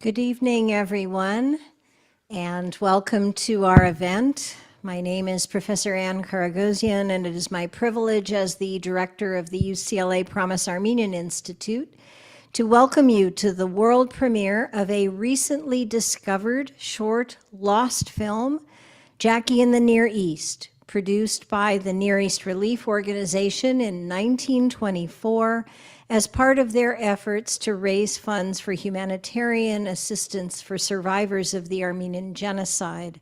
Good evening, everyone, and welcome to our event. My name is Professor Ann Karagosian, and it is my privilege as the director of the UCLA Promise Armenian Institute to welcome you to the world premiere of a recently discovered short lost film, Jackie in the Near East, produced by the Near East Relief Organization in 1924 as part of their efforts to raise funds for humanitarian assistance for survivors of the Armenian Genocide.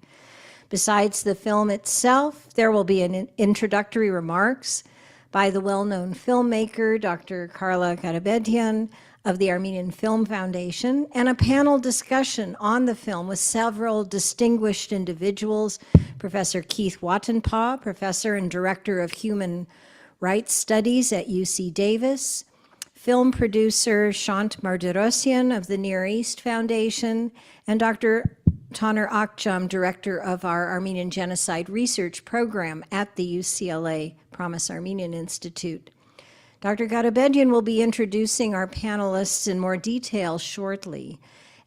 Besides the film itself, there will be an introductory remarks by the well-known filmmaker, Dr. Carla Garabedian of the Armenian Film Foundation, and a panel discussion on the film with several distinguished individuals, Professor Keith Wattenpaugh, Professor and Director of Human Rights Studies at UC Davis, film producer Shant Mardirosyan of the Near East Foundation, and Dr. Taner Akjam, Director of our Armenian Genocide Research Program at the UCLA Promise Armenian Institute. Dr. Garabedian will be introducing our panelists in more detail shortly,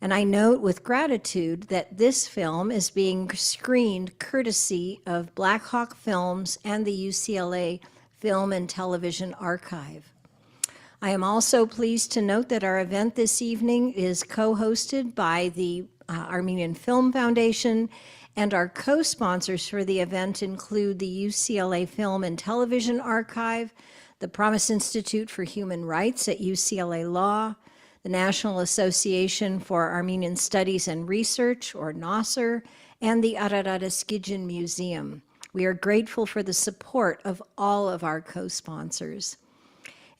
and I note with gratitude that this film is being screened courtesy of Black Hawk Films and the UCLA Film and Television Archive. I am also pleased to note that our event this evening is co-hosted by the Armenian Film Foundation, and our co-sponsors for the event include the UCLA Film and Television Archive, the Promise Institute for Human Rights at UCLA Law, the National Association for Armenian Studies and Research, or NASR, and the Ararat Eskidjan Museum. We are grateful for the support of all of our co-sponsors.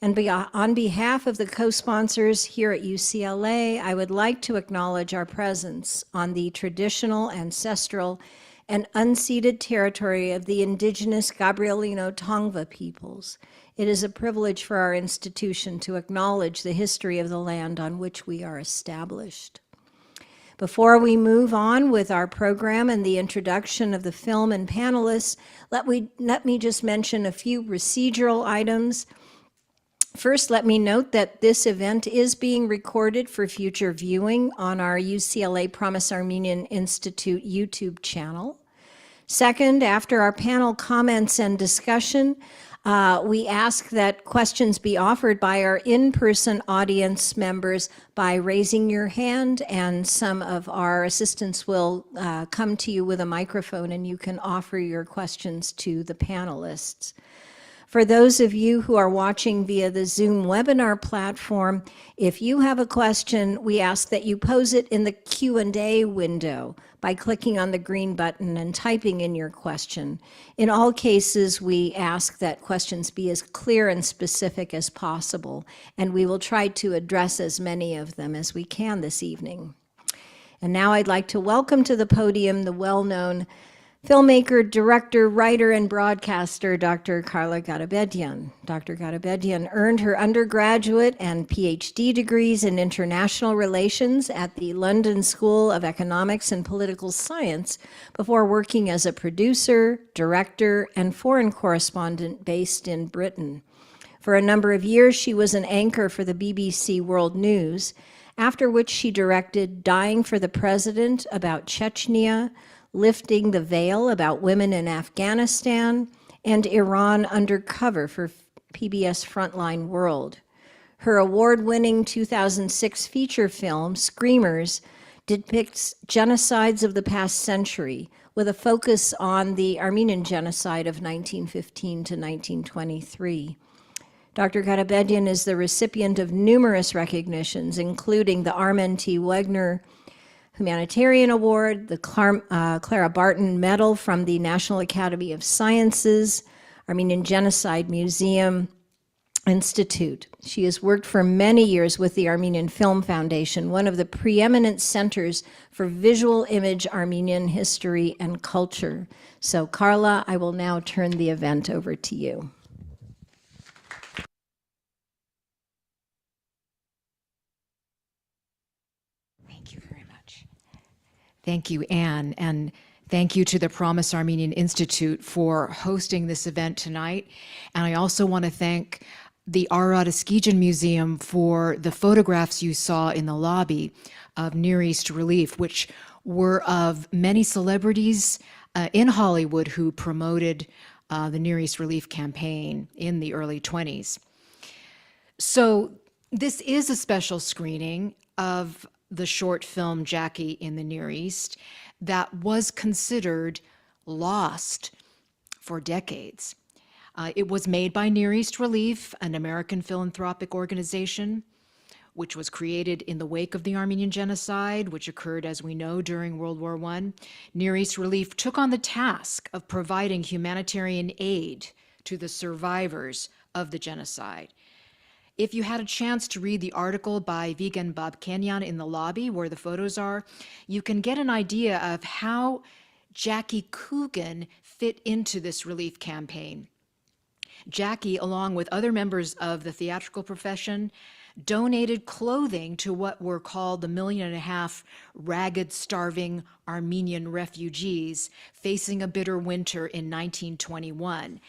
And on behalf of the co-sponsors here at UCLA, I would like to acknowledge our presence on the traditional, ancestral, and unceded territory of the indigenous Gabrielino Tongva peoples. It is a privilege for our institution to acknowledge the history of the land on which we are established. Before we move on with our program and the introduction of the film and panelists, let me just mention a few procedural items. First, let me note that this event is being recorded for future viewing on our UCLA Promise Armenian Institute YouTube channel. Second, after our panel comments and discussion, we ask that questions be offered by our in-person audience members by raising your hand, and some of our assistants will come to you with a microphone and you can offer your questions to the panelists. For those of you who are watching via the Zoom webinar platform, if you have a question, we ask that you pose it in the Q&A window by clicking on the green button and typing in your question. In all cases, we ask that questions be as clear and specific as possible, and we will try to address as many of them as we can this evening. And now I'd like to welcome to the podium the well-known filmmaker, director, writer, and broadcaster, Dr. Carla Garabedian. Dr. Garabedian earned her undergraduate and PhD degrees in international relations at the London School of Economics and Political Science before working as a producer, director, and foreign correspondent based in Britain. For a number of years, she was an anchor for the BBC World News, after which she directed Dying for the President about Chechnya, Lifting the Veil about women in Afghanistan, and Iran Undercover for PBS Frontline World. Her award-winning 2006 feature film, Screamers, depicts genocides of the past century with a focus on the Armenian Genocide of 1915 to 1923. Dr. Garabedian is the recipient of numerous recognitions, including the Armen T. Wegner Humanitarian Award, the Clara Barton Medal from the National Academy of Sciences, Armenian Genocide Museum Institute. She has worked for many years with the Armenian Film Foundation, one of the preeminent centers for visual image Armenian history and culture. So Carla, I will now turn the event over to you. Thank you, Anne, and thank you to the Promise Armenian Institute for hosting this event tonight. And I also want to thank the Artsakh Museum for the photographs you saw in the lobby of Near East Relief, which were of many celebrities in Hollywood who promoted the Near East Relief campaign in the early 20s. So this is a special screening of the short film Jackie in the Near East that was considered lost for decades. It was made by Near East Relief, an American philanthropic organization, which was created in the wake of the Armenian Genocide, which occurred, as we know, during World War I. Near East Relief took on the task of providing humanitarian aid to the survivors of the genocide. If you had a chance to read the article by Vigen Babkenyan in the lobby, where the photos are, you can get an idea of how Jackie Coogan fit into this relief campaign. Jackie, along with other members of the theatrical profession, donated clothing to what were called the 1.5 million ragged, starving Armenian refugees facing a bitter winter in 1921.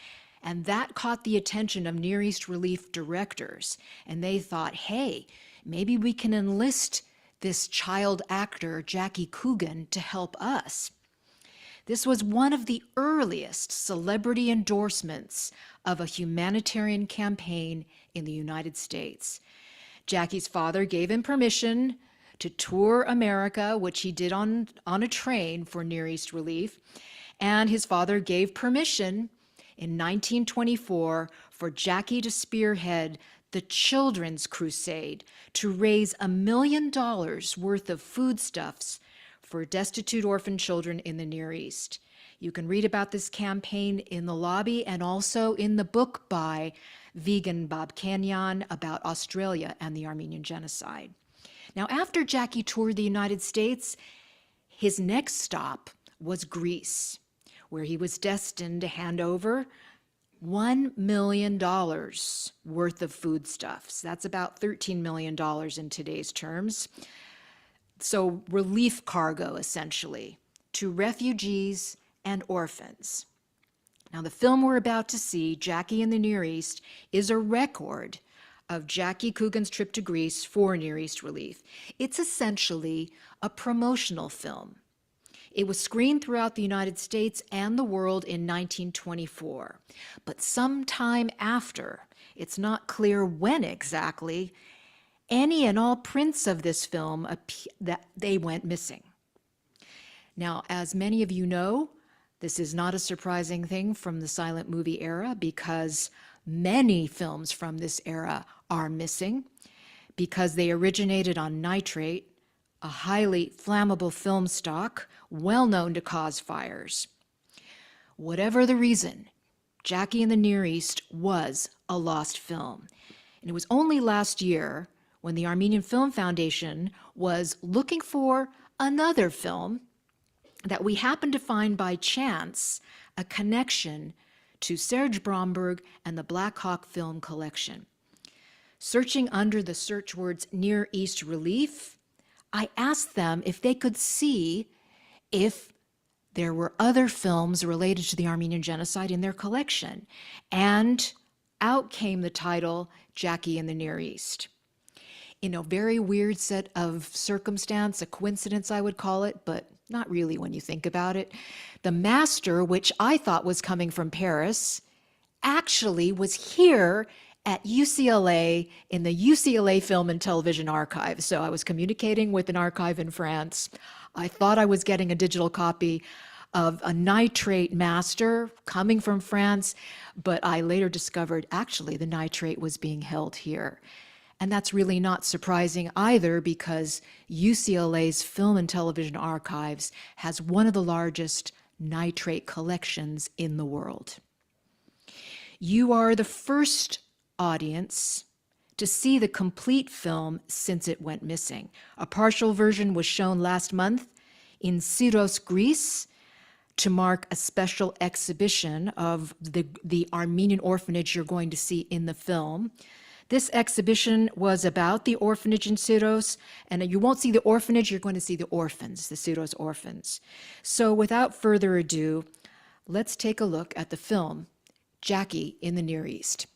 And that caught the attention of Near East Relief directors. And they thought, hey, maybe we can enlist this child actor, Jackie Coogan, to help us. This was one of the earliest celebrity endorsements of a humanitarian campaign in the United States. Jackie's father gave him permission to tour America, which he did on a train for Near East Relief. And his father gave permission in 1924 for Jackie to spearhead the Children's Crusade to raise $1 million worth of foodstuffs for destitute orphan children in the Near East. You can read about this campaign in the lobby and also in the book by Vigen Babkenyan about Australia and the Armenian Genocide. Now, after Jackie toured the United States, his next stop was Greece, where he was destined to hand over $1 million worth of foodstuffs. That's about $13 million in today's terms. So relief cargo, essentially, to refugees and orphans. Now, the film we're about to see, Jackie in the Near East, is a record of Jackie Coogan's trip to Greece for Near East Relief. It's essentially a promotional film. It was screened throughout the United States and the world in 1924. But sometime after, it's not clear when exactly, any and all prints of this film that they went missing. Now, as many of you know, this is not a surprising thing from the silent movie era because many films from this era are missing because they originated on nitrate, a highly flammable film stock well known to cause fires. Whatever the reason, Jackie in the Near East was a lost film. And it was only last year when the Armenian Film Foundation was looking for another film that we happened to find by chance a connection to Serge Bromberg and the Black Hawk Film Collection. Searching under the search words Near East Relief, I asked them if they could see if there were other films related to the Armenian Genocide in their collection. And out came the title, Jackie in the Near East. In a very weird set of circumstance, a coincidence I would call it, but not really when you think about it. The master, which I thought was coming from Paris, actually was here at UCLA in the UCLA Film and Television Archive. So I was communicating with an archive in France. I thought I was getting a digital copy of a nitrate master coming from France, but I later discovered actually the nitrate was being held here. And that's really not surprising either because UCLA's Film and Television Archives has one of the largest nitrate collections in the world. You are the first audience to see the complete film since it went missing. A partial version was shown last month in Syros, Greece, to mark a special exhibition of the Armenian orphanage you're going to see in the film. This exhibition was about the orphanage in Syros, and you won't see the orphanage, you're going to see the orphans, the Syros orphans. So without further ado, let's take a look at the film, Jackie in the Near East.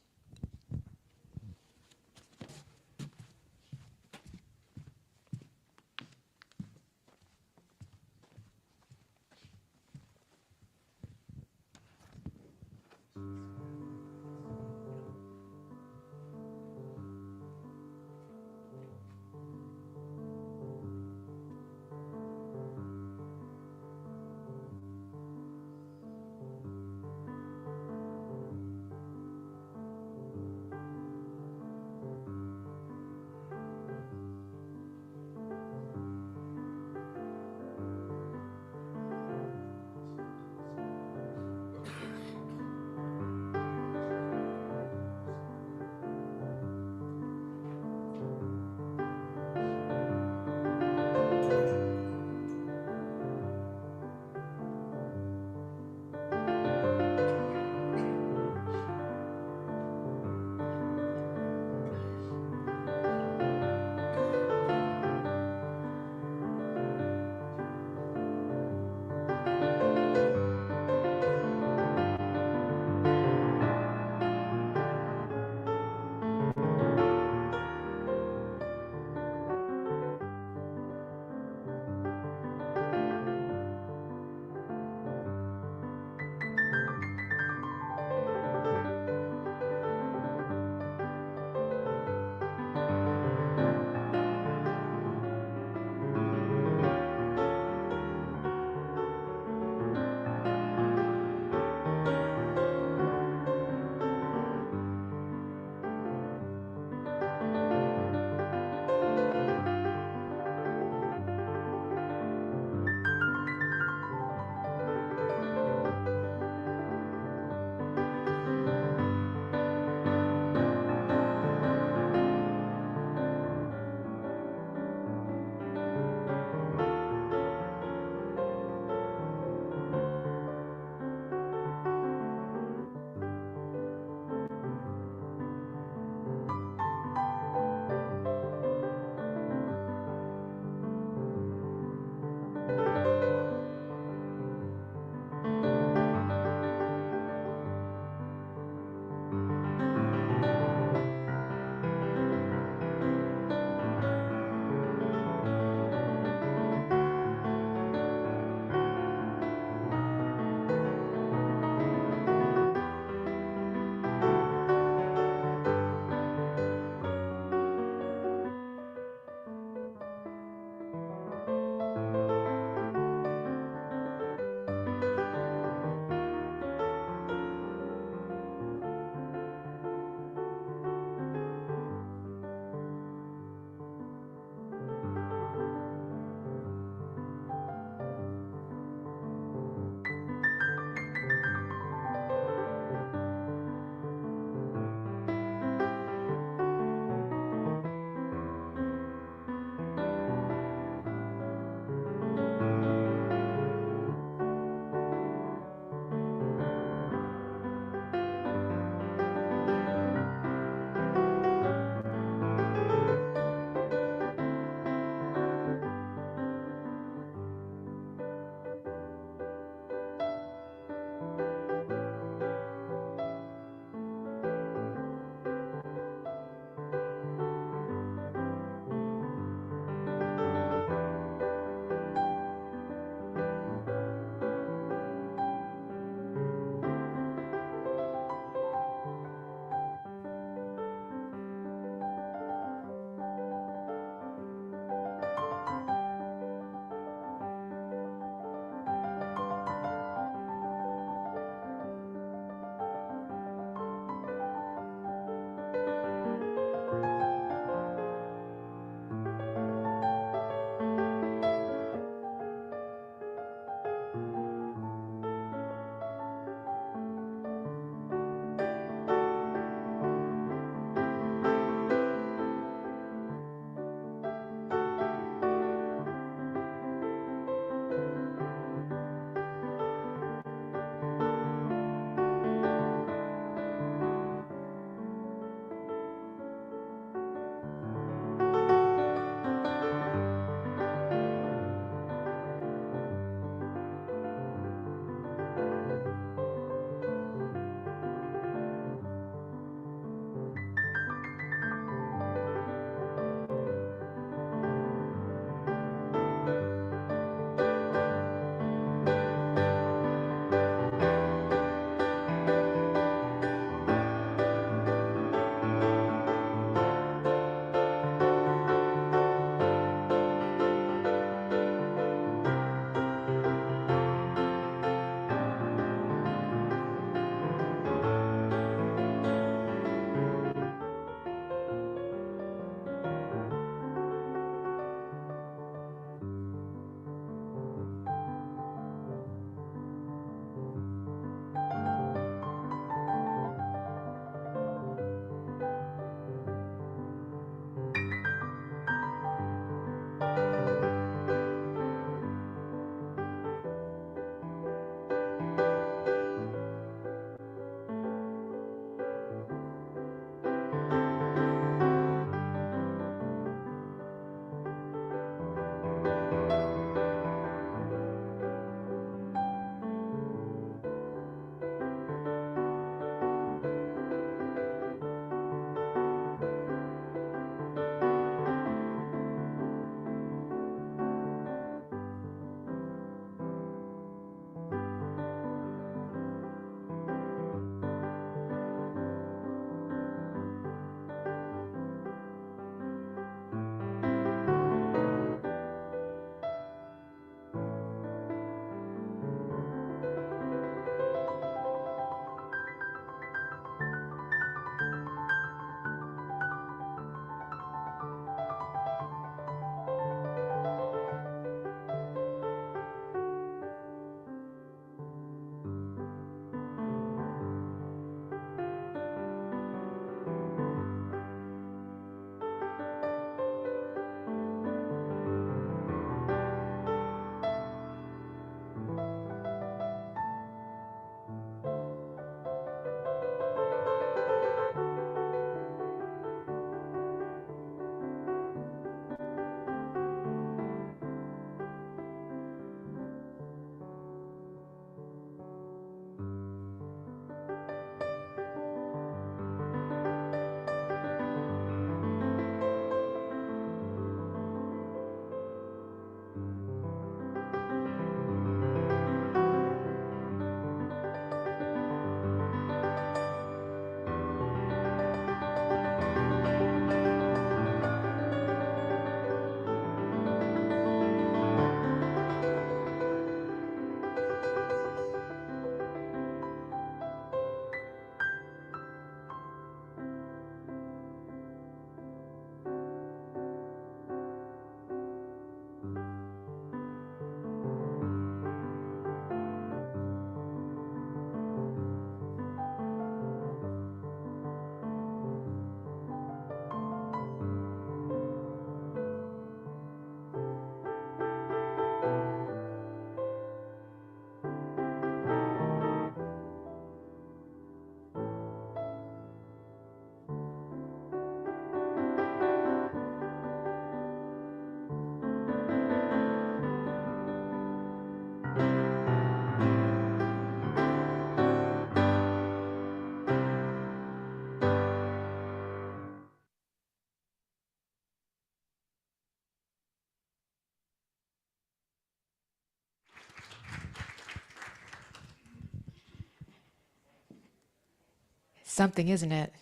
something, isn't it?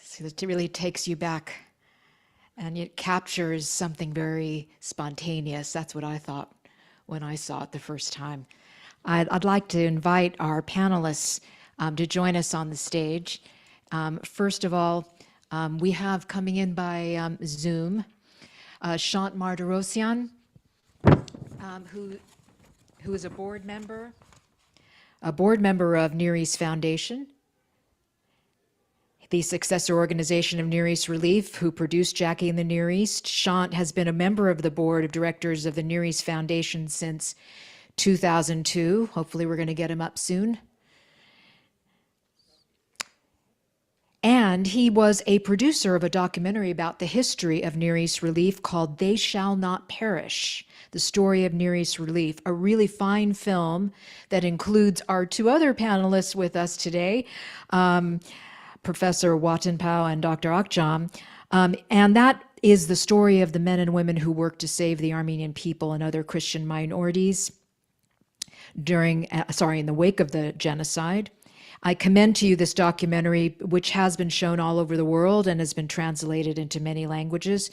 So it really takes you back, and it captures something very spontaneous. That's what I thought when I saw it the first time. I'd like to invite our panelists to join us on the stage. First of all, we have coming in by Zoom, Shant Martirosyan, who is a board member of Near East Foundation, the successor organization of Near East Relief, who produced Jackie in the Near East. Shant has been a member of the board of directors of the Near East Foundation since 2002. Hopefully we're going to get him up soon. And he was a producer of a documentary about the history of Near East Relief called They Shall Not Perish, the story of Near East Relief, a really fine film that includes our two other panelists with us today, Professor Watanpow and Dr. Akjam. And that is the story of the men and women who worked to save the Armenian people and other Christian minorities in the wake of the genocide. I commend to you this documentary, which has been shown all over the world and has been translated into many languages.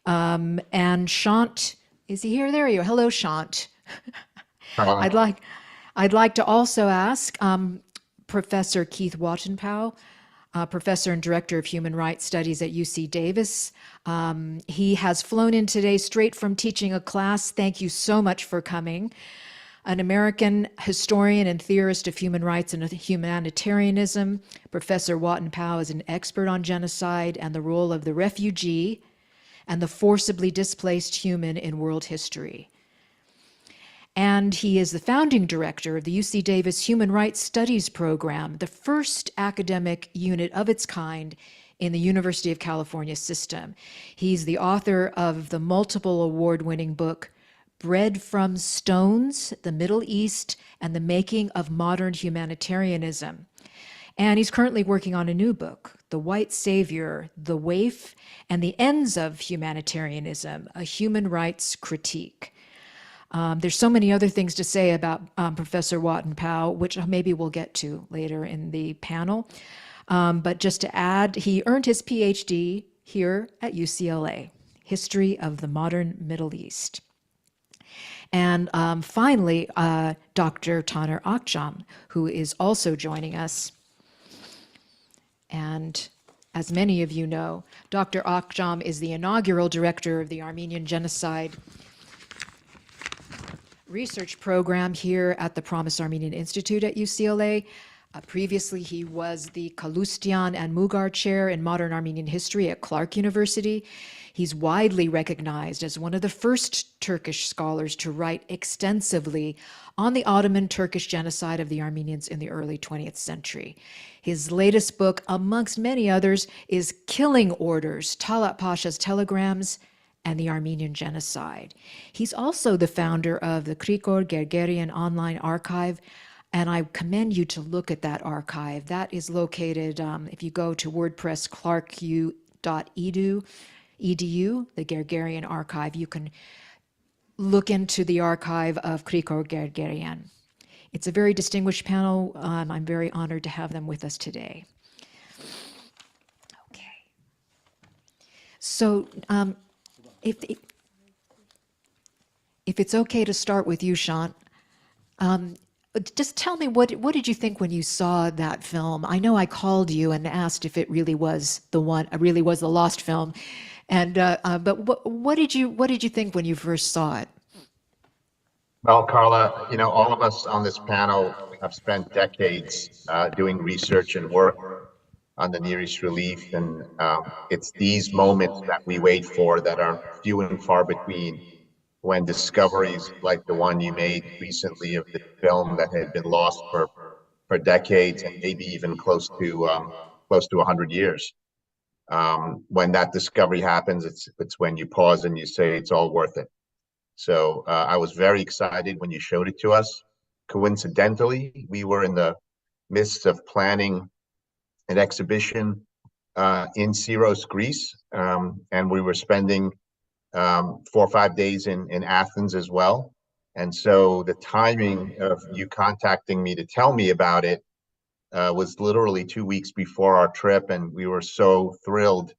And Shant, is he here? There you are. Hello, Shant. I'd like to also ask Professor Keith Watanpow, professor and director of human rights studies at UC Davis. He has flown in today straight from teaching a class. Thank you so much for coming. An American historian and theorist of human rights and humanitarianism, Professor Watanpow is an expert on genocide and the role of the refugee and the forcibly displaced human in world history. And he is the founding director of the UC Davis Human Rights Studies Program, the first academic unit of its kind in the University of California system. He's the author of the multiple award-winning book, Bread from Stones, the Middle East and the Making of Modern Humanitarianism. And he's currently working on a new book, The White Savior, The Waif, and the Ends of Humanitarianism, a Human Rights Critique. There's so many other things to say about Professor Watanpow, which maybe we'll get to later in the panel. But just to add, he earned his PhD here at UCLA, History of the Modern Middle East. And finally, Dr. Taner Akjam, who is also joining us. And as many of you know, Dr. Akjam is the inaugural director of the Armenian Genocide Research Program here at the Promise Armenian Institute at UCLA. Previously, he was the Kalustian and Mugar Chair in Modern Armenian History at Clark University. He's widely recognized as one of the first Turkish scholars to write extensively on the Ottoman Turkish genocide of the Armenians in the early 20th century. His latest book, amongst many others, is Killing Orders, Talat Pasha's Telegrams, and the Armenian Genocide. He's also the founder of the Krikor Gergerian online archive, and I commend you to look at that archive. That is located, if you go to WordPress, clarku.edu, the Gergerian archive, you can look into the archive of Krikor Gergerian. It's a very distinguished panel. I'm very honored to have them with us today. Okay. So if it's okay to start with you, Shant, just tell me, what did you think when you saw that film? I know I called you and asked if it really was the Lost film, and but what did you think when you first saw it? Well, Carla, you know, all of us on this panel have spent decades doing research and work on the Near East relief, and it's these moments that we wait for that are few and far between, when discoveries like the one you made recently of the film that had been lost for decades and maybe even close to 100 years. When that discovery happens, it's when you pause and you say it's all worth it. So I was very excited when you showed it to us. Coincidentally, we were in the midst of planning an exhibition in Syra, Greece, and we were spending 4 or 5 days in Athens as well. And so the timing of you contacting me to tell me about it was literally 2 weeks before our trip, and we were so thrilled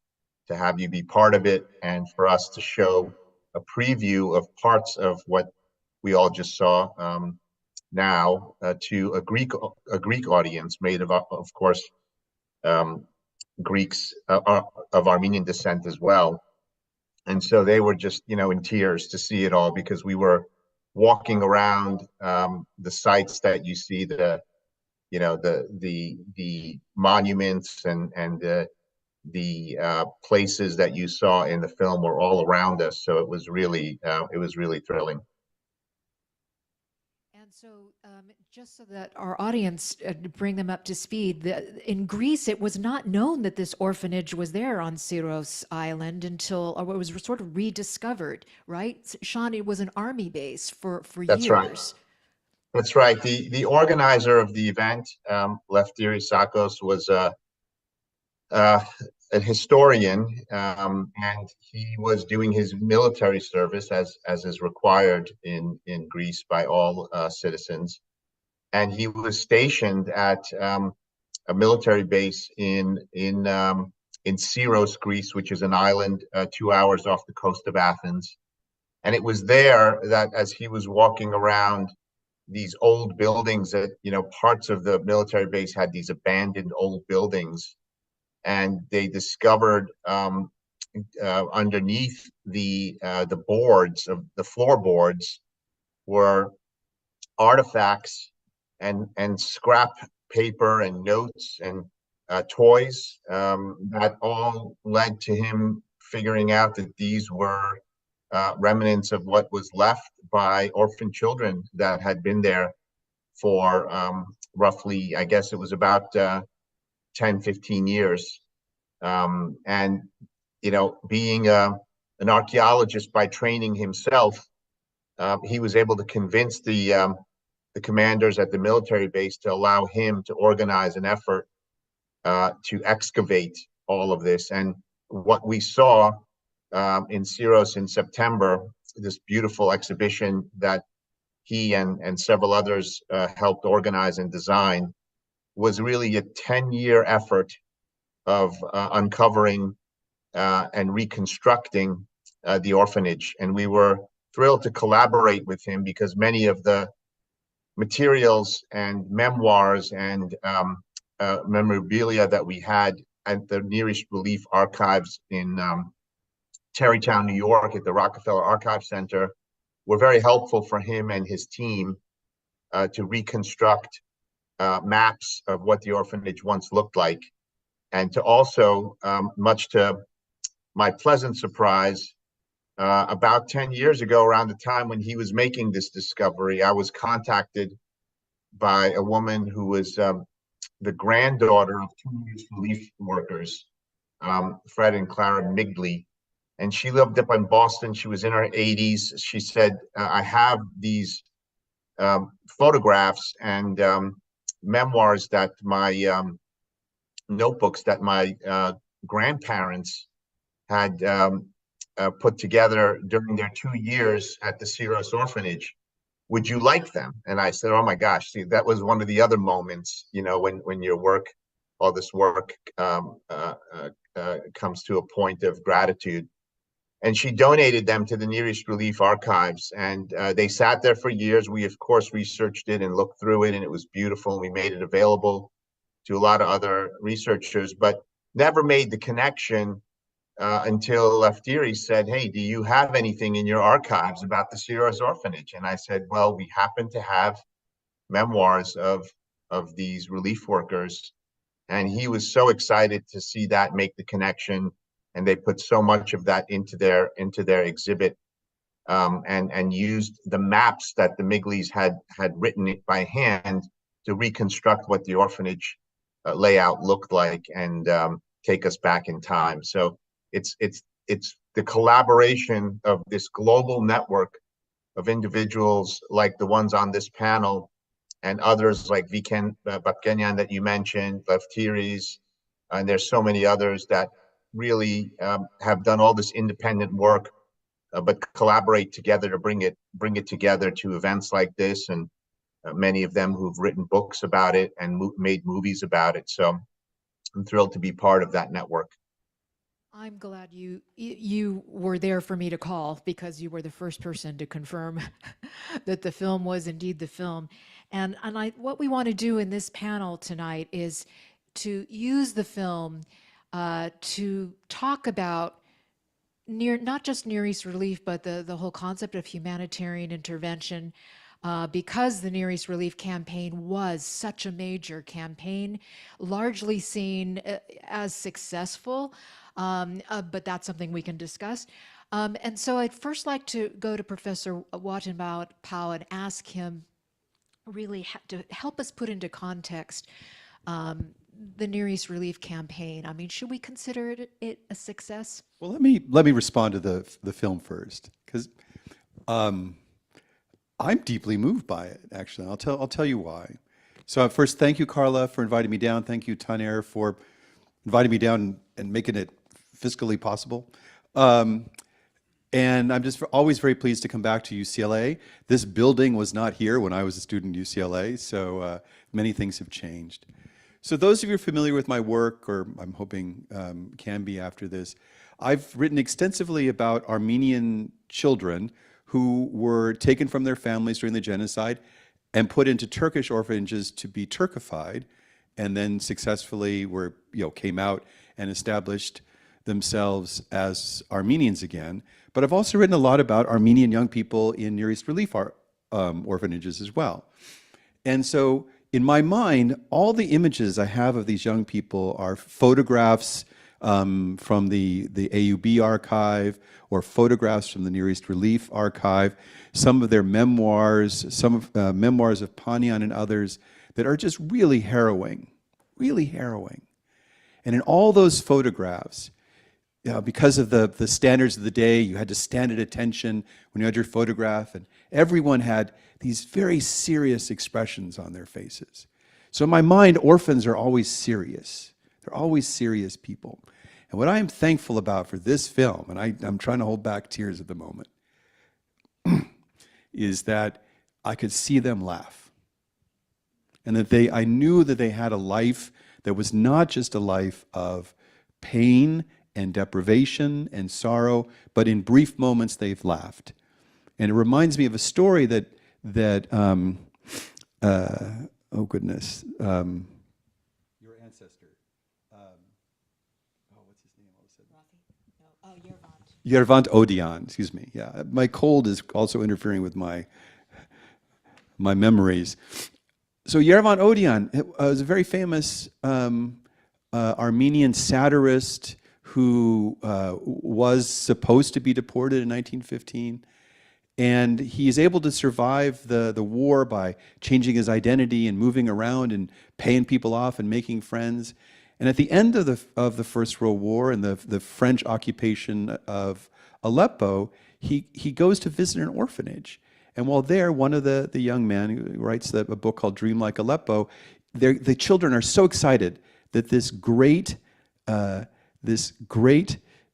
to have you be part of it and for us to show a preview of parts of what we all just saw now to a Greek audience made of course, Greeks of Armenian descent as well. And so they were just, in tears to see it all, because we were walking around the sites that you see, the monuments and the places that you saw in the film were all around us. So it was really thrilling. And so, just so that our audience, bring them up to speed, in Greece, it was not known that this orphanage was there on Syros Island until it was sort of rediscovered, right? Sean, it was an army base for That's right. years. That's right. The organizer of the event, Lefteris Sakos, was a historian, and he was doing his military service as is required in Greece by all citizens. And he was stationed at a military base in Syros, Greece, which is an island 2 hours off the coast of Athens. And it was there that, as he was walking around these old buildings, that parts of the military base had these abandoned old buildings, and they discovered underneath the boards of the floorboards were artifacts and scrap paper and notes and toys that all led to him figuring out that these were remnants of what was left by orphan children that had been there for roughly, I guess it was about 10, 15 years. And, being an archaeologist by training himself, he was able to convince the commanders at the military base to allow him to organize an effort to excavate all of this. And what we saw in Syros in September, this beautiful exhibition that he and several others helped organize and design, was really a 10-year effort of uncovering and reconstructing the orphanage. And we were thrilled to collaborate with him, because many of the materials and memoirs and memorabilia that we had at the Near East Relief Archives in Tarrytown, New York, at the Rockefeller Archive Center, were very helpful for him and his team to reconstruct maps of what the orphanage once looked like. And to also, much to my pleasant surprise, about 10 years ago, around the time when he was making this discovery, I was contacted by a woman who was the granddaughter of two Near East Relief workers, Fred and Clara Migley. And she lived up in Boston. She was in her 80s. She said, I have these photographs and memoirs that my notebooks that my grandparents had put together during their 2 years at the Syros orphanage. Would you like them? And I said, oh my gosh, see, that was one of the other moments, when your work, all this work comes to a point of gratitude. And she donated them to the Near East Relief Archives, and they sat there for years. We, of course, researched it and looked through it, and it was beautiful. We made it available to a lot of other researchers, but never made the connection until Lefteris said, hey, do you have anything in your archives about the Syros orphanage? And I said, well, we happen to have memoirs of these relief workers. And he was so excited to see that make the connection. And they put so much of that into their exhibit, and used the maps that the Migleys had written it by hand to reconstruct what the orphanage layout looked like, and take us back in time. So it's the collaboration of this global network of individuals like the ones on this panel, and others like Viken Batkenyan that you mentioned, Lefteris, and there's so many others that really have done all this independent work, but collaborate together to bring it together to events like this. And many of them who've written books about it and made movies about it. So I'm thrilled to be part of that network. I'm glad you were there for me to call, because you were the first person to confirm that the film was indeed the film. And what we want to do in this panel tonight is to use the film to talk about not just Near East relief, but the whole concept of humanitarian intervention, because the Near East Relief Campaign was such a major campaign, largely seen as successful, but that's something we can discuss. And so I'd first like to go to Professor Wattenbau and ask him really to help us put into context the Near East Relief Campaign. I mean, should we consider it a success? Well, let me respond to the film first, because I'm deeply moved by it. Actually, I'll tell you why. So first, thank you, Carla, for inviting me down. Thank you, Taner, for inviting me down and making it fiscally possible. And I'm just always very pleased to come back to UCLA. This building was not here when I was a student at UCLA, so many things have changed. So those of you who are familiar with my work, or I'm hoping can be after this, I've written extensively about Armenian children who were taken from their families during the genocide and put into Turkish orphanages to be Turkified, and then successfully came out and established themselves as Armenians again. But I've also written a lot about Armenian young people in Near East relief orphanages as well. And so in my mind, all the images I have of these young people are photographs from the AUB archive, or photographs from the Near East Relief Archive, some of their memoirs, some of memoirs of Panyan and others that are just really harrowing, really harrowing. And in all those photographs, because of the standards of the day, you had to stand at attention when you had your photograph, and everyone had these very serious expressions on their faces. So in my mind, orphans are always serious. They're always serious people. And what I am thankful about for this film, and I'm trying to hold back tears at the moment, is that I could see them laugh. And that I knew that they had a life that was not just a life of pain and deprivation and sorrow, but in brief moments they've laughed. And it reminds me of a story that oh goodness, your ancestor, what's his name all of a sudden? Yervant Odian, excuse me. Yeah, my cold is also interfering with my memories. So Yervant Odian was a very famous Armenian satirist who was supposed to be deported in 1915. And he is able to survive the war by changing his identity and moving around and paying people off and making friends. And at the end of the First World War and the French occupation of Aleppo, he goes to visit an orphanage. And while there, one of the young men who writes a book called Dream Like Aleppo, the children are so excited that this great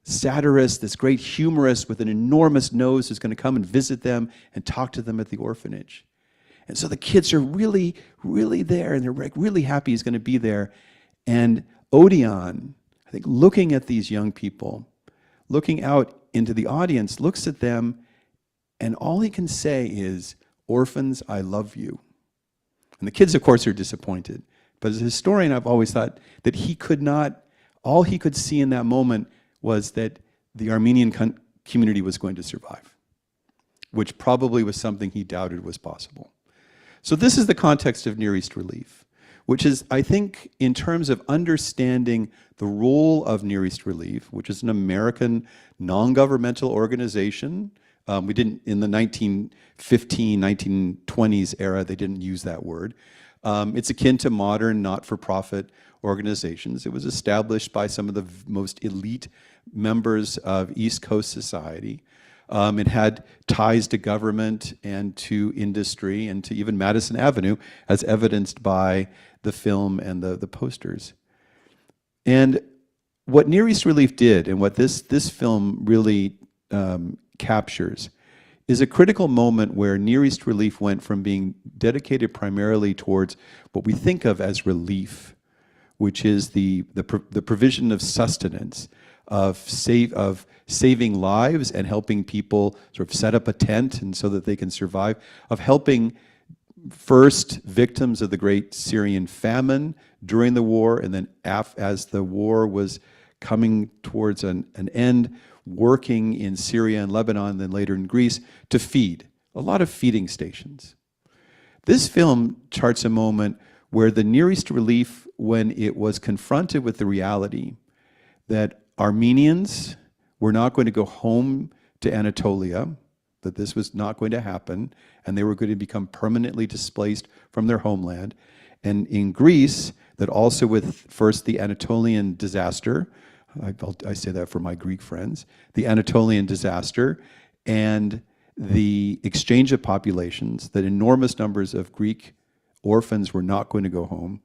satirist, this great humorist with an enormous nose is going to come and visit them and talk to them at the orphanage. And so the kids are really, really there, and they're really happy he's going to be there. And Odian, I think, looking at these young people, looking out into the audience, looks at them, and all he can say is, "Orphans, I love you." And the kids, of course, are disappointed. But as a historian, I've always thought that all he could see in that moment was that the Armenian community was going to survive, which probably was something he doubted was possible. So this is the context of Near East Relief, which is, I think, in terms of understanding the role of Near East Relief, which is an American non-governmental organization. We didn't, in the 1915, 1920s era, they didn't use that word. It's akin to modern not-for-profit organizations. It was established by some of the most elite members of East Coast society. It had ties to government and to industry and to even Madison Avenue, as evidenced by the film and the posters. And what Near East Relief did, and what this film really captures, is a critical moment where Near East relief went from being dedicated primarily towards what we think of as relief, which is the provision of sustenance, of saving lives and helping people sort of set up a tent and so that they can survive, of helping first victims of the great Syrian famine during the war, and then as the war was coming towards an end, working in Syria and Lebanon, and then later in Greece, to feed. A lot of feeding stations. This film charts a moment where the Near East relief, when it was confronted with the reality that Armenians were not going to go home to Anatolia, that this was not going to happen, and they were going to become permanently displaced from their homeland. And in Greece, that also with first the Anatolian disaster, I say that for my Greek friends, the Anatolian disaster and the exchange of populations, that enormous numbers of Greek orphans were not going to go home,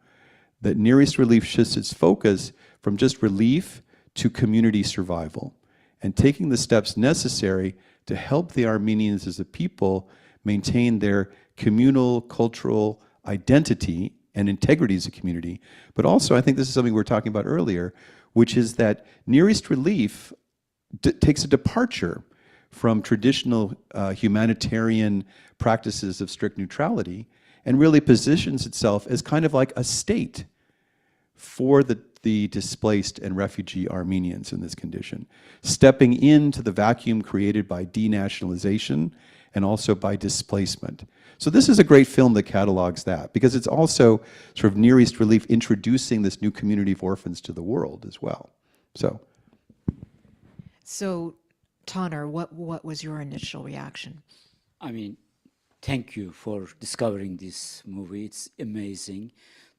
that Near East relief shifts its focus from just relief to community survival, and taking the steps necessary to help the Armenians as a people maintain their communal, cultural identity and integrity as a community. But also, I think this is something we were talking about earlier, which is that Near East relief takes a departure from traditional humanitarian practices of strict neutrality and really positions itself as kind of like a state for the displaced and refugee Armenians in this condition, stepping into the vacuum created by denationalization and also by displacement. So this is a great film that catalogs that, because it's also sort of Near East relief introducing this new community of orphans to the world as well. So, Taner, what was your initial reaction? I mean, thank you for discovering this movie. It's amazing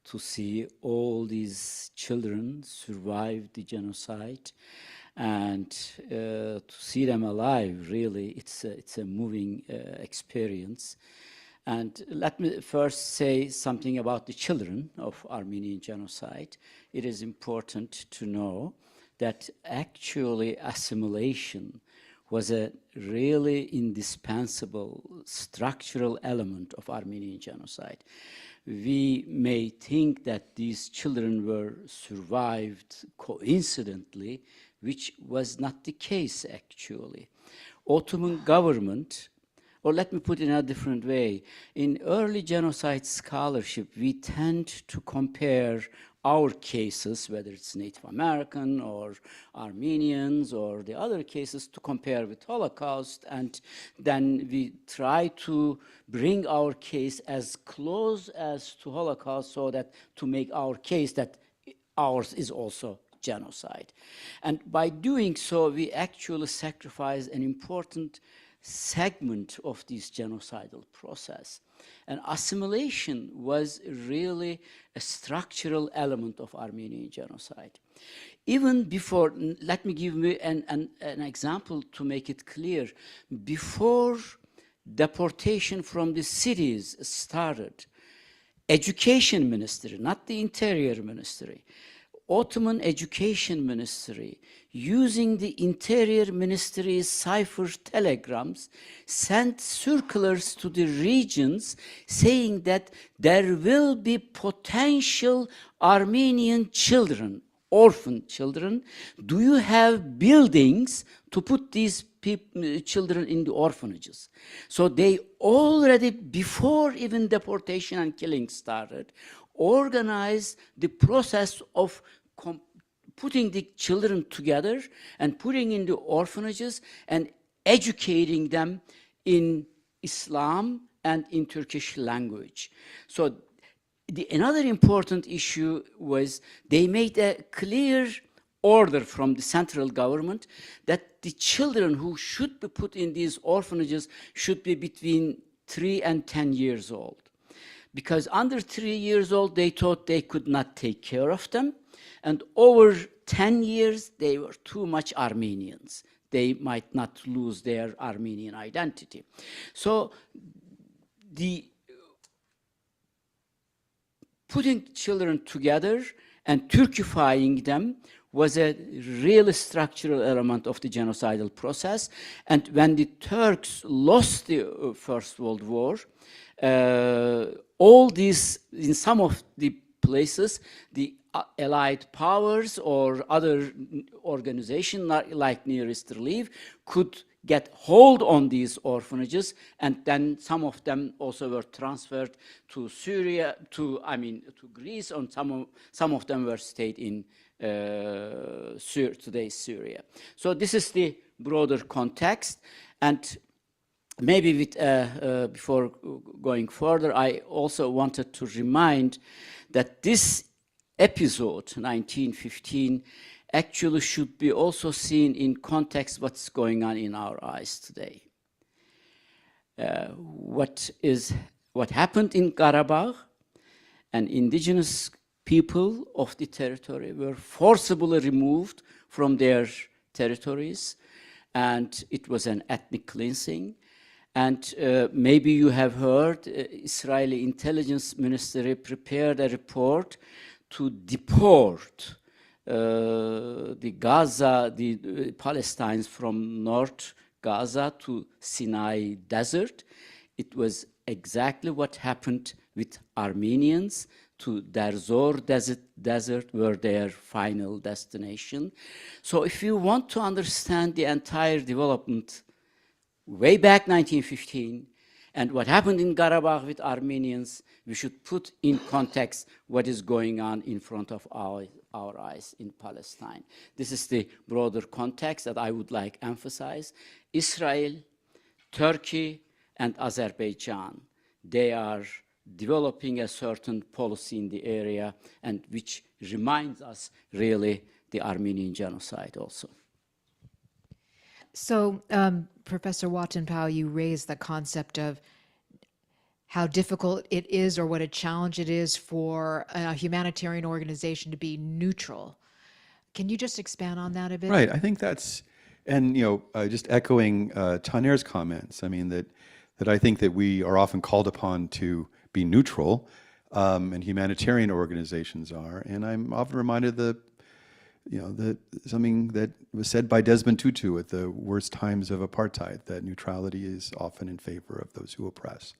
to see all these children survive the genocide, and to see them alive, really, it's a moving experience. And let me first say something about the children of Armenian genocide. It is important to know that actually assimilation was a really indispensable structural element of Armenian genocide. We may think that these children were survived coincidentally, which was not the case actually. Ottoman government, or let me put it in a different way, in early genocide scholarship, we tend to compare our cases, whether it's Native American or Armenians or the other cases, to compare with Holocaust, and then we try to bring our case as close as to Holocaust so that to make our case that ours is also genocide. And by doing so, we actually sacrifice an important segment of this genocidal process. And assimilation was really a structural element of Armenian genocide. Even before, let me give you an example to make it clear. Before deportation from the cities started, education ministry, not the interior ministry, Ottoman Education Ministry, using the Interior Ministry's cipher telegrams, sent circulars to the regions saying that there will be potential Armenian children, orphan children. Do you have buildings to put these children in the orphanages? So they already, before even deportation and killing started, organized the process of putting the children together and putting in the orphanages and educating them in Islam and in Turkish language. So another important issue was they made a clear order from the central government that the children who should be put in these orphanages should be between 3 and 10 years old. Because under 3 years old, they thought they could not take care of them. And over 10 years, they were too much Armenians. They might not lose their Armenian identity. So the putting children together and Turkifying them was a real structural element of the genocidal process. And when the Turks lost the First World War, all these, in some of the places, the Allied powers or other organizations like Nearest Relief could get hold on these orphanages, and then some of them also were transferred to Syria, to Greece, and some of them were stayed in today's Syria. So this is the broader context, and maybe with, before going further, I also wanted to remind that this episode, 1915, actually should be also seen in context what's going on in our eyes today. What happened in Karabakh, and indigenous people of the territory were forcibly removed from their territories, and it was an ethnic cleansing. And maybe you have heard Israeli intelligence ministry prepared a report to deport the Palestinians from North Gaza to Sinai Desert. It was exactly what happened with Armenians to Deir Zor Desert were their final destination. So if you want to understand the entire development way back 1915 and what happened in Karabakh with Armenians, we should put in context what is going on in front of our eyes in Palestine. This is the broader context that I would like to emphasize. Israel, Turkey, and Azerbaijan, they are developing a certain policy in the area, and which reminds us really the Armenian genocide also. So, Professor Watton-Powell, you raised the concept of how difficult it is or what a challenge it is for a humanitarian organization to be neutral. Can you just expand on that a bit? Right. I think that's, and just echoing Taner's comments, I mean, that I think that we are often called upon to be neutral, and humanitarian organizations are. And I'm often reminded that something that was said by Desmond Tutu at the worst times of apartheid, that neutrality is often in favor of those who oppress.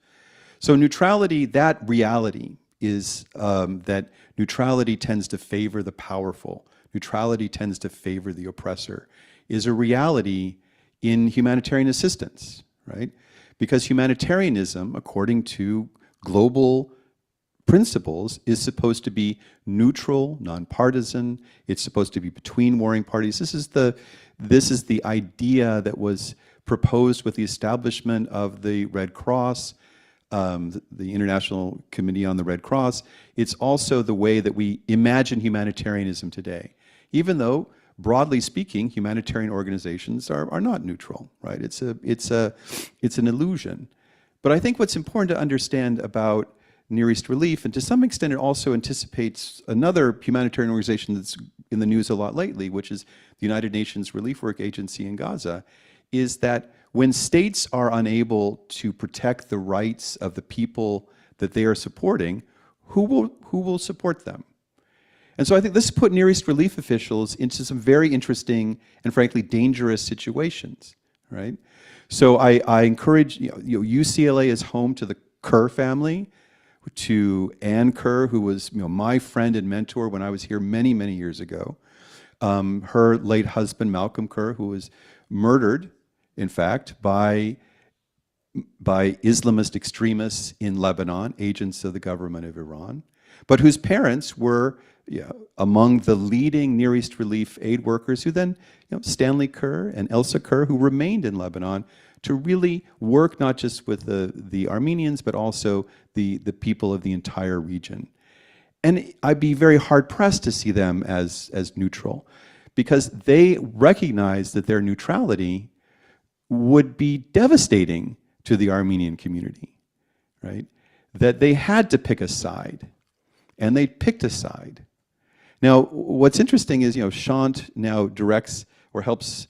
So neutrality, that reality is that neutrality tends to favor the powerful. Neutrality tends to favor the oppressor, is a reality in humanitarian assistance, right? Because humanitarianism, according to global principles, is supposed to be neutral, nonpartisan. It's supposed to be between warring parties. This is the idea that was proposed with the establishment of the Red Cross, the International Committee on the Red Cross. It's also the way that we imagine humanitarianism today, even though, broadly speaking, humanitarian organizations are not neutral, right? It's an illusion. But I think what's important to understand about Near East Relief, and to some extent it also anticipates another humanitarian organization that's in the news a lot lately, which is the United Nations Relief Work Agency in Gaza, is that when states are unable to protect the rights of the people that they are supporting, who will support them? And so I think this put Near East Relief officials into some very interesting and frankly dangerous situations, right? So I encourage, UCLA is home to the Kerr family, to Ann Kerr, who was my friend and mentor when I was here many, many years ago. Her late husband, Malcolm Kerr, who was murdered, in fact, by Islamist extremists in Lebanon, agents of the government of Iran, but whose parents were among the leading Near East Relief aid workers, who then, Stanley Kerr and Elsa Kerr, who remained in Lebanon to really work not just with the Armenians, but also the people of the entire region. And I'd be very hard-pressed to see them as neutral, because they recognize that their neutrality would be devastating to the Armenian community, right? That they had to pick a side, and they picked a side. Now, what's interesting is, Shant now directs or helps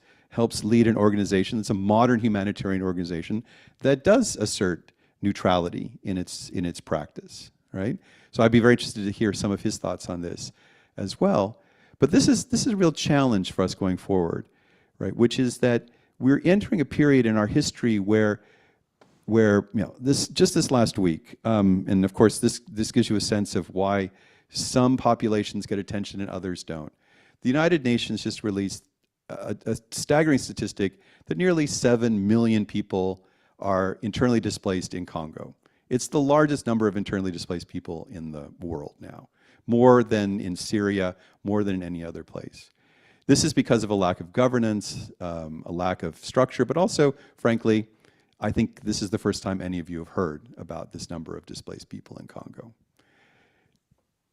lead an organization that's a modern humanitarian organization that does assert neutrality in its practice, right? So I'd be very interested to hear some of his thoughts on this as well. But this is a real challenge for us going forward, right? Which is that we're entering a period in our history where this last week, and of course this gives you a sense of why some populations get attention and others don't. The United Nations just released a staggering statistic that nearly 7 million people are internally displaced in Congo. It's the largest number of internally displaced people in the world now, more than in Syria, more than in any other place. This is because of a lack of governance, a lack of structure, but also, frankly, I think this is the first time any of you have heard about this number of displaced people in Congo.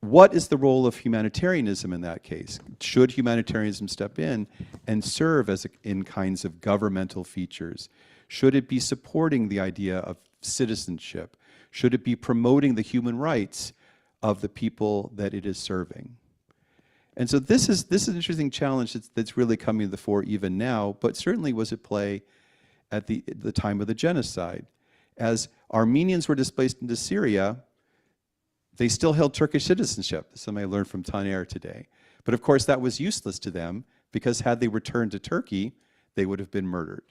What is the role of humanitarianism in that case? Should humanitarianism step in and serve as in kinds of governmental features? Should it be supporting the idea of citizenship? Should it be promoting the human rights of the people that it is serving? And so this is an interesting challenge that's really coming to the fore even now, but certainly was at play at the time of the genocide. As Armenians were displaced into Syria, they still held Turkish citizenship, something I learned from Taner today. But of course that was useless to them because had they returned to Turkey, they would have been murdered.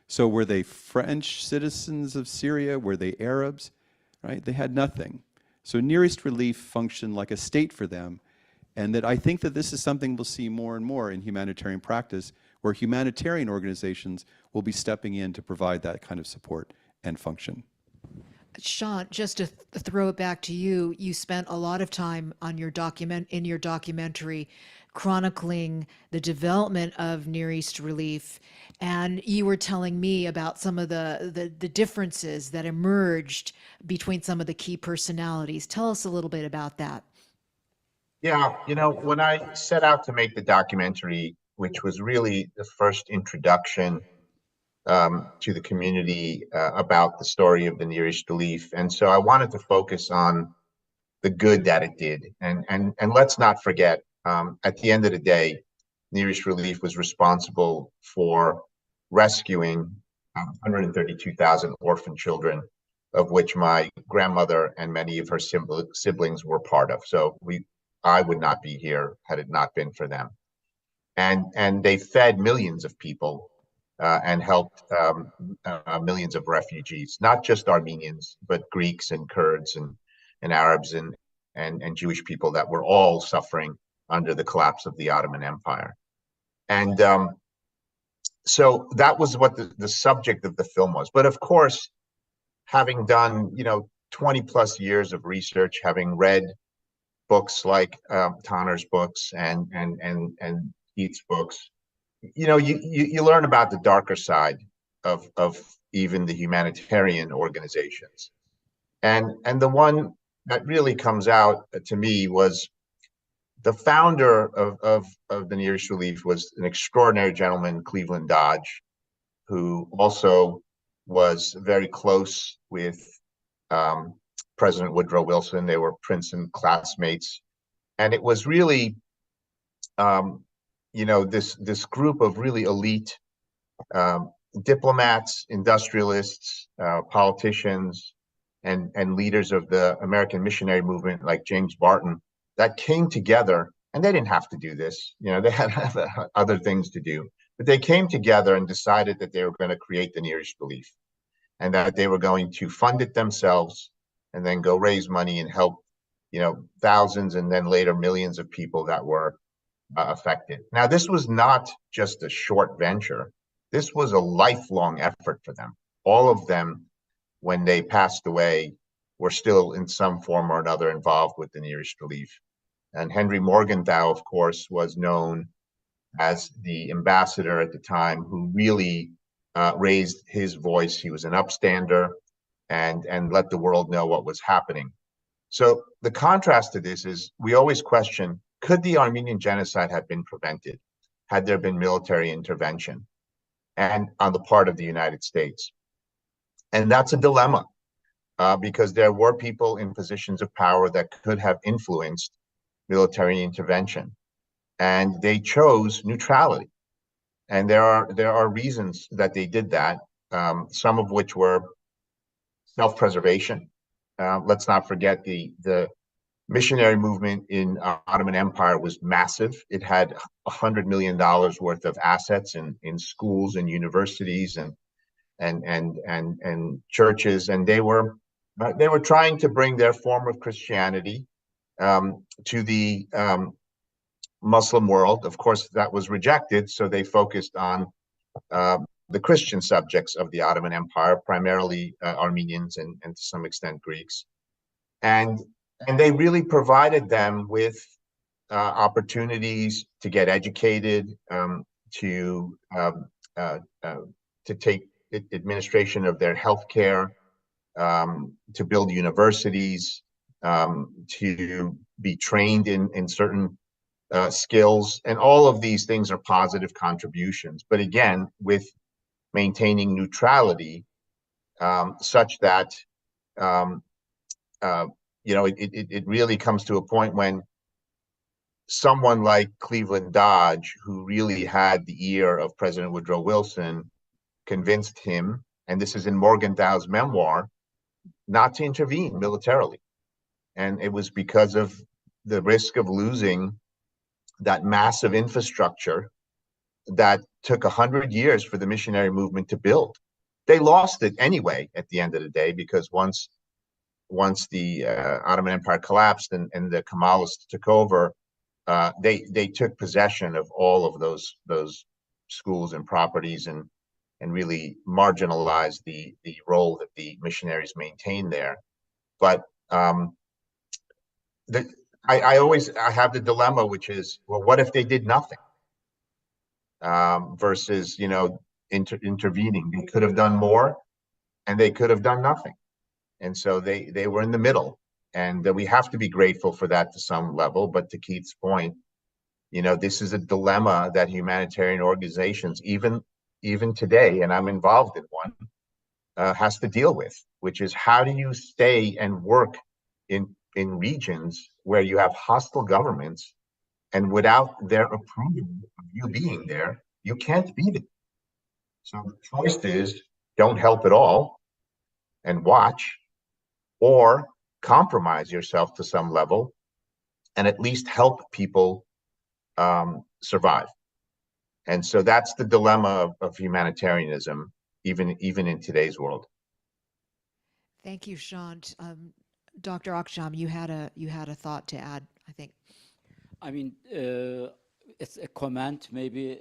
So were they French citizens of Syria? Were they Arabs? Right? They had nothing. So Near East relief functioned like a state for them, and that I think that this is something we'll see more and more in humanitarian practice, where humanitarian organizations will be stepping in to provide that kind of support and function. Sean, just to throw it back to you, you spent a lot of time on your documentary chronicling the development of Near East relief, and you were telling me about some of the differences that emerged between some of the key personalities. Tell us a little bit about that. Yeah, when I set out to make the documentary, which was really the first introduction to the community about the story of the Near East relief, and so I wanted to focus on the good that it did, and let's not forget, at the end of the day, Near East relief was responsible for rescuing 132,000 orphan children, of which my grandmother and many of her siblings were part of. So I would not be here had it not been for them. And they fed millions of people and helped millions of refugees, not just Armenians, but Greeks and Kurds and Arabs and Jewish people that were all suffering under the collapse of the Ottoman Empire. And so that was what the subject of the film was. But of course, having done 20 plus years of research, having read books like Tanner's books and Keith's books, you learn about the darker side of even the humanitarian organizations, and the one that really comes out to me was the founder of the Near East Relief was an extraordinary gentleman, Cleveland Dodge, who also was very close with President Woodrow Wilson. They were Princeton classmates, and it was really this group of really elite diplomats, industrialists, politicians, and leaders of the American missionary movement, like James Barton, that came together. And they didn't have to do this, they had other things to do, but they came together and decided that they were going to create the Near East Relief, and that they were going to fund it themselves and then go raise money and help thousands and then later millions of people that were affected. Now, this was not just a short venture. This was a lifelong effort for them. All of them, when they passed away, were still in some form or another involved with the Near East Relief. And Henry Morgenthau, of course, was known as the ambassador at the time who really raised his voice. He was an upstander and let the world know what was happening. So the contrast to this is we always question, could the Armenian genocide have been prevented had there been military intervention and on the part of the United States? And that's a dilemma because there were people in positions of power that could have influenced military intervention, and they chose neutrality. And there are reasons that they did that, some of which were self-preservation. let's not forget the missionary movement in Ottoman Empire was massive. It had $100 million worth of assets in schools and universities and churches, and they were trying to bring their form of Christianity to the Muslim world. Of course, that was rejected, so they focused on the Christian subjects of the Ottoman Empire, primarily Armenians and to some extent Greeks, and they really provided them with opportunities to get educated, to take administration of their healthcare, to build universities, to be trained in certain skills, and all of these things are positive contributions. But again, with maintaining neutrality, such that it really comes to a point when someone like Cleveland Dodge, who really had the ear of President Woodrow Wilson, convinced him, and this is in Morgenthau's memoir, not to intervene militarily. And it was because of the risk of losing that massive infrastructure that took 100 years for the missionary movement to build. They lost it anyway at the end of the day, because once the Ottoman Empire collapsed and the Kemalists took over, they took possession of all of those schools and properties and really marginalized the role that the missionaries maintained there. But I have the dilemma, which is, well, what if they did nothing? Versus, intervening. They could have done more, and they could have done nothing. And so they were in the middle, and we have to be grateful for that to some level. But to Keith's point, this is a dilemma that humanitarian organizations, even today, and I'm involved in one, has to deal with, which is, how do you stay and work in regions where you have hostile governments, and without their approval of you being there, you can't be there. So the choice is, don't help at all and watch, or compromise yourself to some level and at least help people survive. And so that's the dilemma of humanitarianism, even in today's world. Thank you, Sean. Dr. Akşam, you had a thought to add, I think. I mean, it's a comment maybe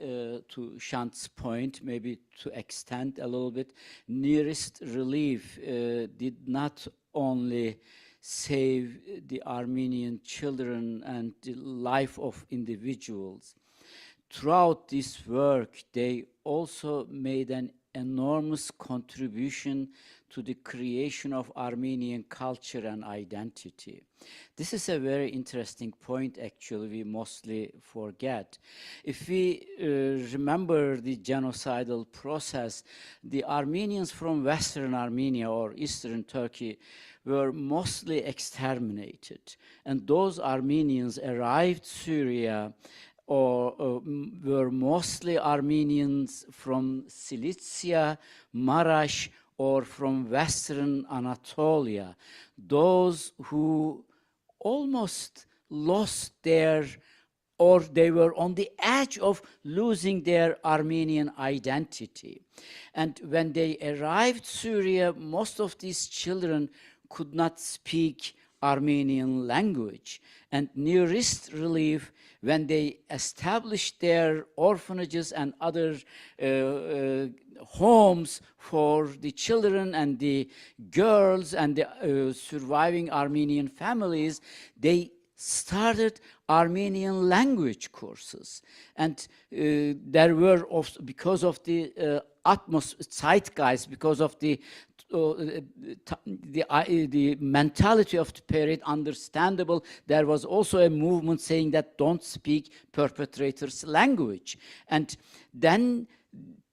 to Sean's point, maybe to extend a little bit. Nearest relief did not only save the Armenian children and the life of individuals. Throughout this work, they also made an enormous contribution to the creation of Armenian culture and identity. This is a very interesting point, actually, we mostly forget. If we remember the genocidal process, the Armenians from Western Armenia or Eastern Turkey were mostly exterminated. And those Armenians arrived Syria or were mostly Armenians from Cilicia, Marash, or from Western Anatolia, those who almost lost or they were on the edge of losing their Armenian identity. And when they arrived Syria, most of these children could not speak Armenian language. And nearest relief, when they established their orphanages and other homes for the children and the girls and the surviving Armenian families, they started Armenian language courses. And there were, because of the zeitgeist, because of the mentality of the period, understandable, there was also a movement saying that don't speak perpetrators' language. And then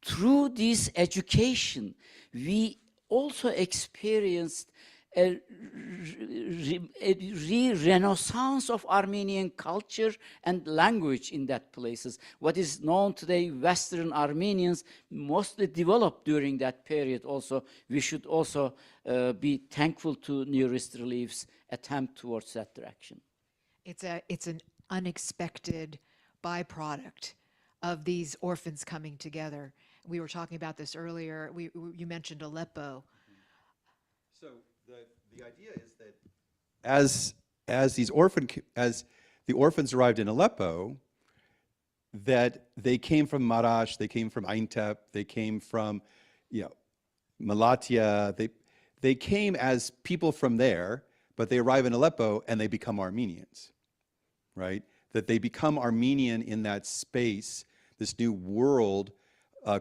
through this education, we also experienced a renaissance of Armenian culture and language in that places. What is known today, Western Armenians, mostly developed during that period also. We should also be thankful to Nearest Relief's attempt towards that direction. It's an unexpected byproduct of these orphans coming together. We were talking about this earlier. You mentioned Aleppo. So the idea is that as the orphans arrived in Aleppo, that they came from Marash, they came from Aintab, they came from, Malatya. They came as people from there, but they arrive in Aleppo and they become Armenians, right? That they become Armenian in that space, this new world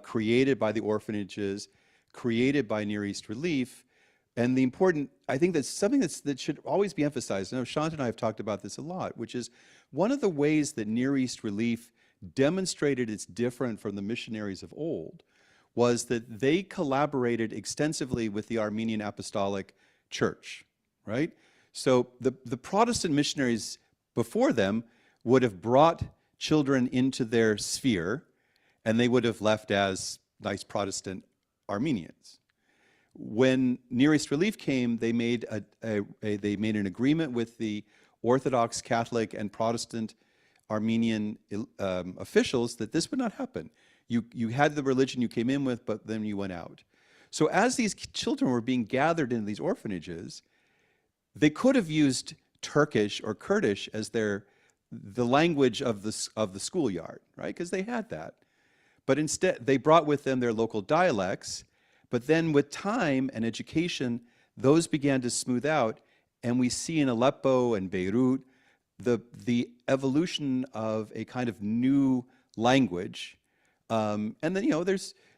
created by the orphanages, created by Near East Relief. And the important, I think that's something that should always be emphasized. I know Shant and I have talked about this a lot, which is one of the ways that Near East Relief demonstrated it's different from the missionaries of old was that they collaborated extensively with the Armenian Apostolic Church, right? So the Protestant missionaries before them would have brought children into their sphere, and they would have left as nice Protestant Armenians. When Near East Relief came, they made an agreement with the Orthodox, Catholic, and Protestant Armenian officials that this would not happen. You had the religion you came in with, but then you went out. So as these children were being gathered in these orphanages, they could have used Turkish or Kurdish as the language of the schoolyard, right? Because they had that. But instead, they brought with them their local dialects. But then with time and education, those began to smooth out. And we see in Aleppo and Beirut the evolution of a kind of new language. And then,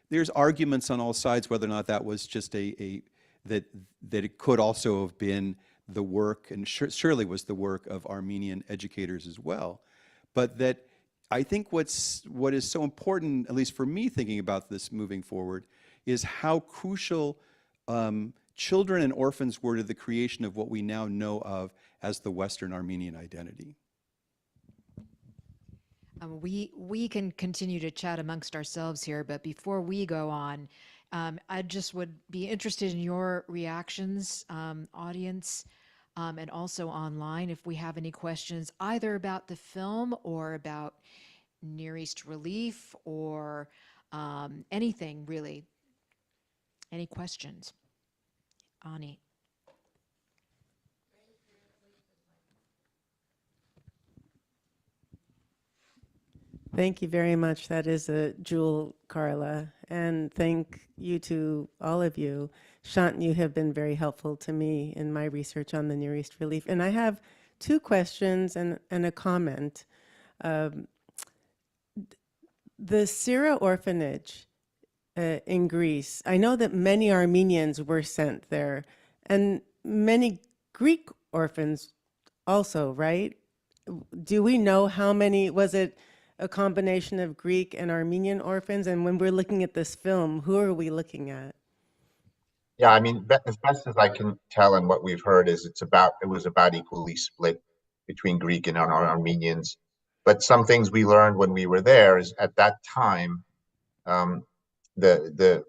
there's arguments on all sides whether or not that was just that it could also have been the work, and surely was the work of Armenian educators as well. But that I think what is so important, at least for me thinking about this moving forward, is how crucial children and orphans were to the creation of what we now know of as the Western Armenian identity. We can continue to chat amongst ourselves here, but before we go on, I just would be interested in your reactions, audience, and also online, if we have any questions, either about the film or about Near East Relief or anything really. Any questions? Ani. Thank you very much. That is a jewel, Carla. And thank you to all of you. Shant, you have been very helpful to me in my research on the Near East Relief. And I have two questions and a comment. The Syra orphanage in Greece, I know that many Armenians were sent there, and many Greek orphans also, right? Do we know how many? Was it a combination of Greek and Armenian orphans? And when we're looking at this film, who are we looking at? Yeah, I mean, as best as I can tell and what we've heard is it was about equally split between Greek and Armenians. But some things we learned when we were there is at that time, the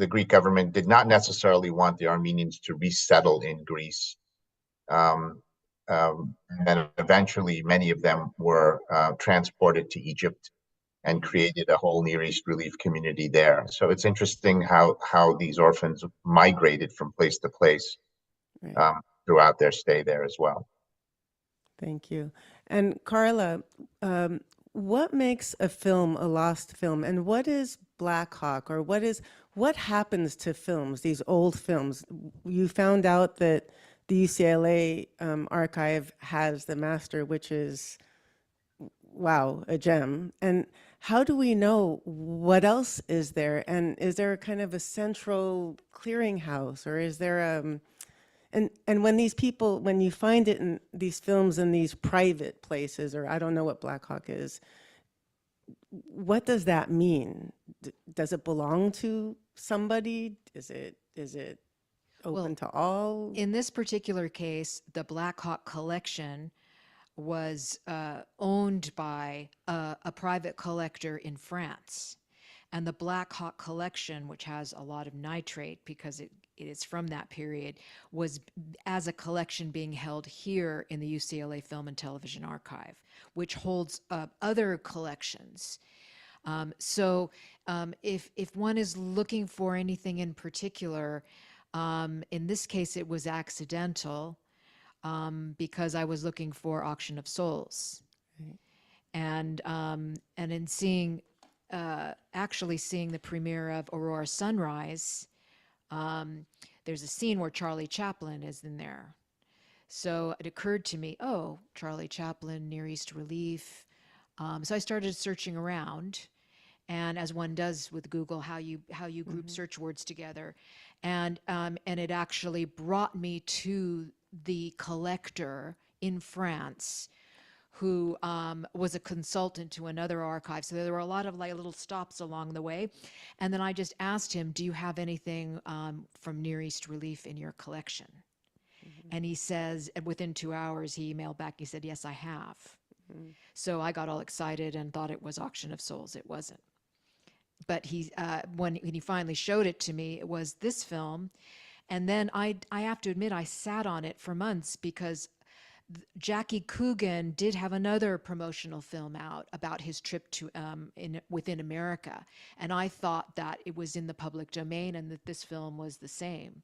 Greek government did not necessarily want the Armenians to resettle in Greece. And then eventually many of them were transported to Egypt and created a whole Near East Relief community there. So it's interesting how these orphans migrated from place to place throughout their stay there as well. Thank you. And Carla, what makes a film a lost film? And what is Black Hawk, or what happens to films, these old films? You found out that the UCLA archive has the master, which is, wow, a gem. And how do we know what else is there? And is there kind of a central clearinghouse, or is there and when you find it in these films in these private places, or I don't know what Black Hawk is, what does that mean? Does it belong to somebody? Is it open to all? In this particular case, the Black Hawk collection was owned by a private collector in France. And the Black Hawk collection, which has a lot of nitrate because it is from that period, was as a collection being held here in the UCLA Film and Television Archive, which holds other collections. If one is looking for anything in particular, in this case it was accidental because I was looking for Auction of Souls. Right. And in seeing actually seeing the premiere of Aurora Sunrise, there's a scene where Charlie Chaplin is in there. So it occurred to me, oh, Charlie Chaplin, Near East Relief. So I started searching around, and as one does with Google, how you group search words together, and it actually brought me to the collector in France, who was a consultant to another archive. So there were a lot of like little stops along the way. And then I just asked him, do you have anything from Near East Relief in your collection? And he says, and within 2 hours, he emailed back, he said, yes, I have. So I got all excited and thought it was Auction of Souls. It wasn't. But when he finally showed it to me, it was this film. And then I have to admit, I sat on it for months because Jackie Coogan did have another promotional film out about his trip to within America, and I thought that it was in the public domain and that this film was the same.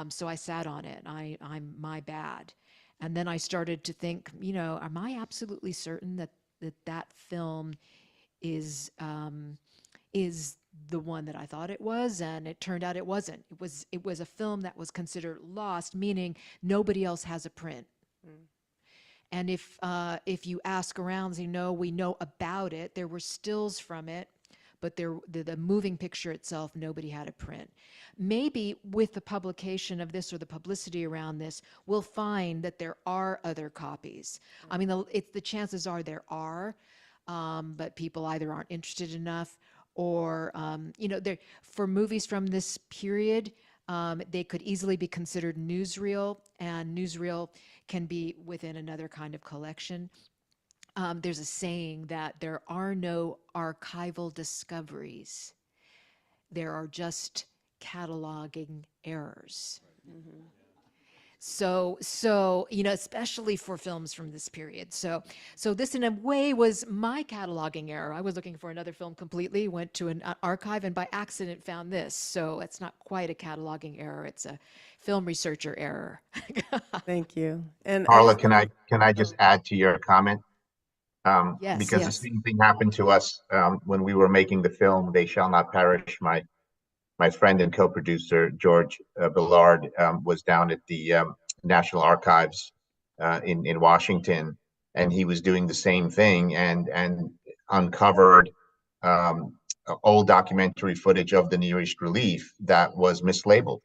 So I sat on it. I'm my bad. And then I started to think, am I absolutely certain that film is the one that I thought it was? And it turned out it wasn't. It was a film that was considered lost, meaning nobody else has a print. And if you ask around, we know about it. There were stills from it, but the moving picture itself, nobody had a print. Maybe with the publication of this or the publicity around this, we'll find that there are other copies. I mean, the chances are there are, but people either aren't interested enough, or for movies from this period, they could easily be considered newsreel, and newsreel can be within another kind of collection. There's a saying that there are no archival discoveries. There are just cataloging errors. Mm-hmm. So especially for films from this period. So this in a way was my cataloging error. I was looking for another film completely, went to an archive, and by accident found this. So it's not quite a cataloging error. It's a film researcher error. Thank you. And Carla, can I just add to your comment? Yes, because yes. the same thing happened to us when we were making the film They Shall Not Perish. My friend and co-producer George Billard was down at the National Archives in Washington, and he was doing the same thing and uncovered old documentary footage of the Near East Relief that was mislabeled.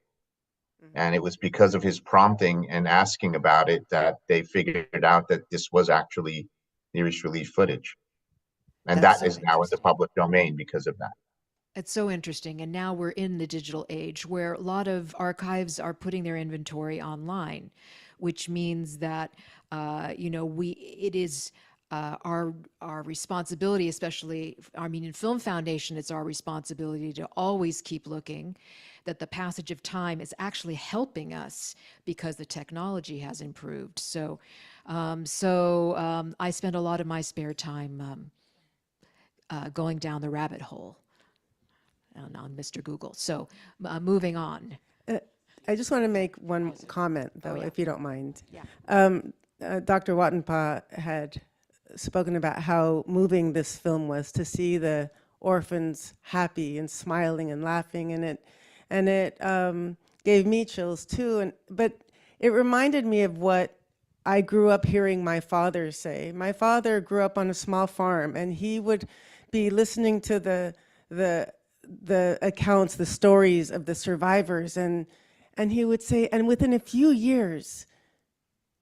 And it was because of his prompting and asking about it that they figured out that this was actually Near East Relief footage. And That's that is so now in the public domain because of that. It's so interesting. And now we're in the digital age where a lot of archives are putting their inventory online, which means that, it is our responsibility, especially Armenian Film Foundation, it's our responsibility to always keep looking, that the passage of time is actually helping us because the technology has improved. So I spend a lot of my spare time going down the rabbit hole on Mr. Google. So moving on. I just want to make one comment, though, if you don't mind. Yeah. Dr. Wattenpaugh had spoken about how moving this film was to see the orphans happy and smiling and laughing, and it gave me chills too. But it reminded me of what I grew up hearing my father say. My father grew up on a small farm, and he would be listening to the accounts, the stories of the survivors, and he would say, and within a few years,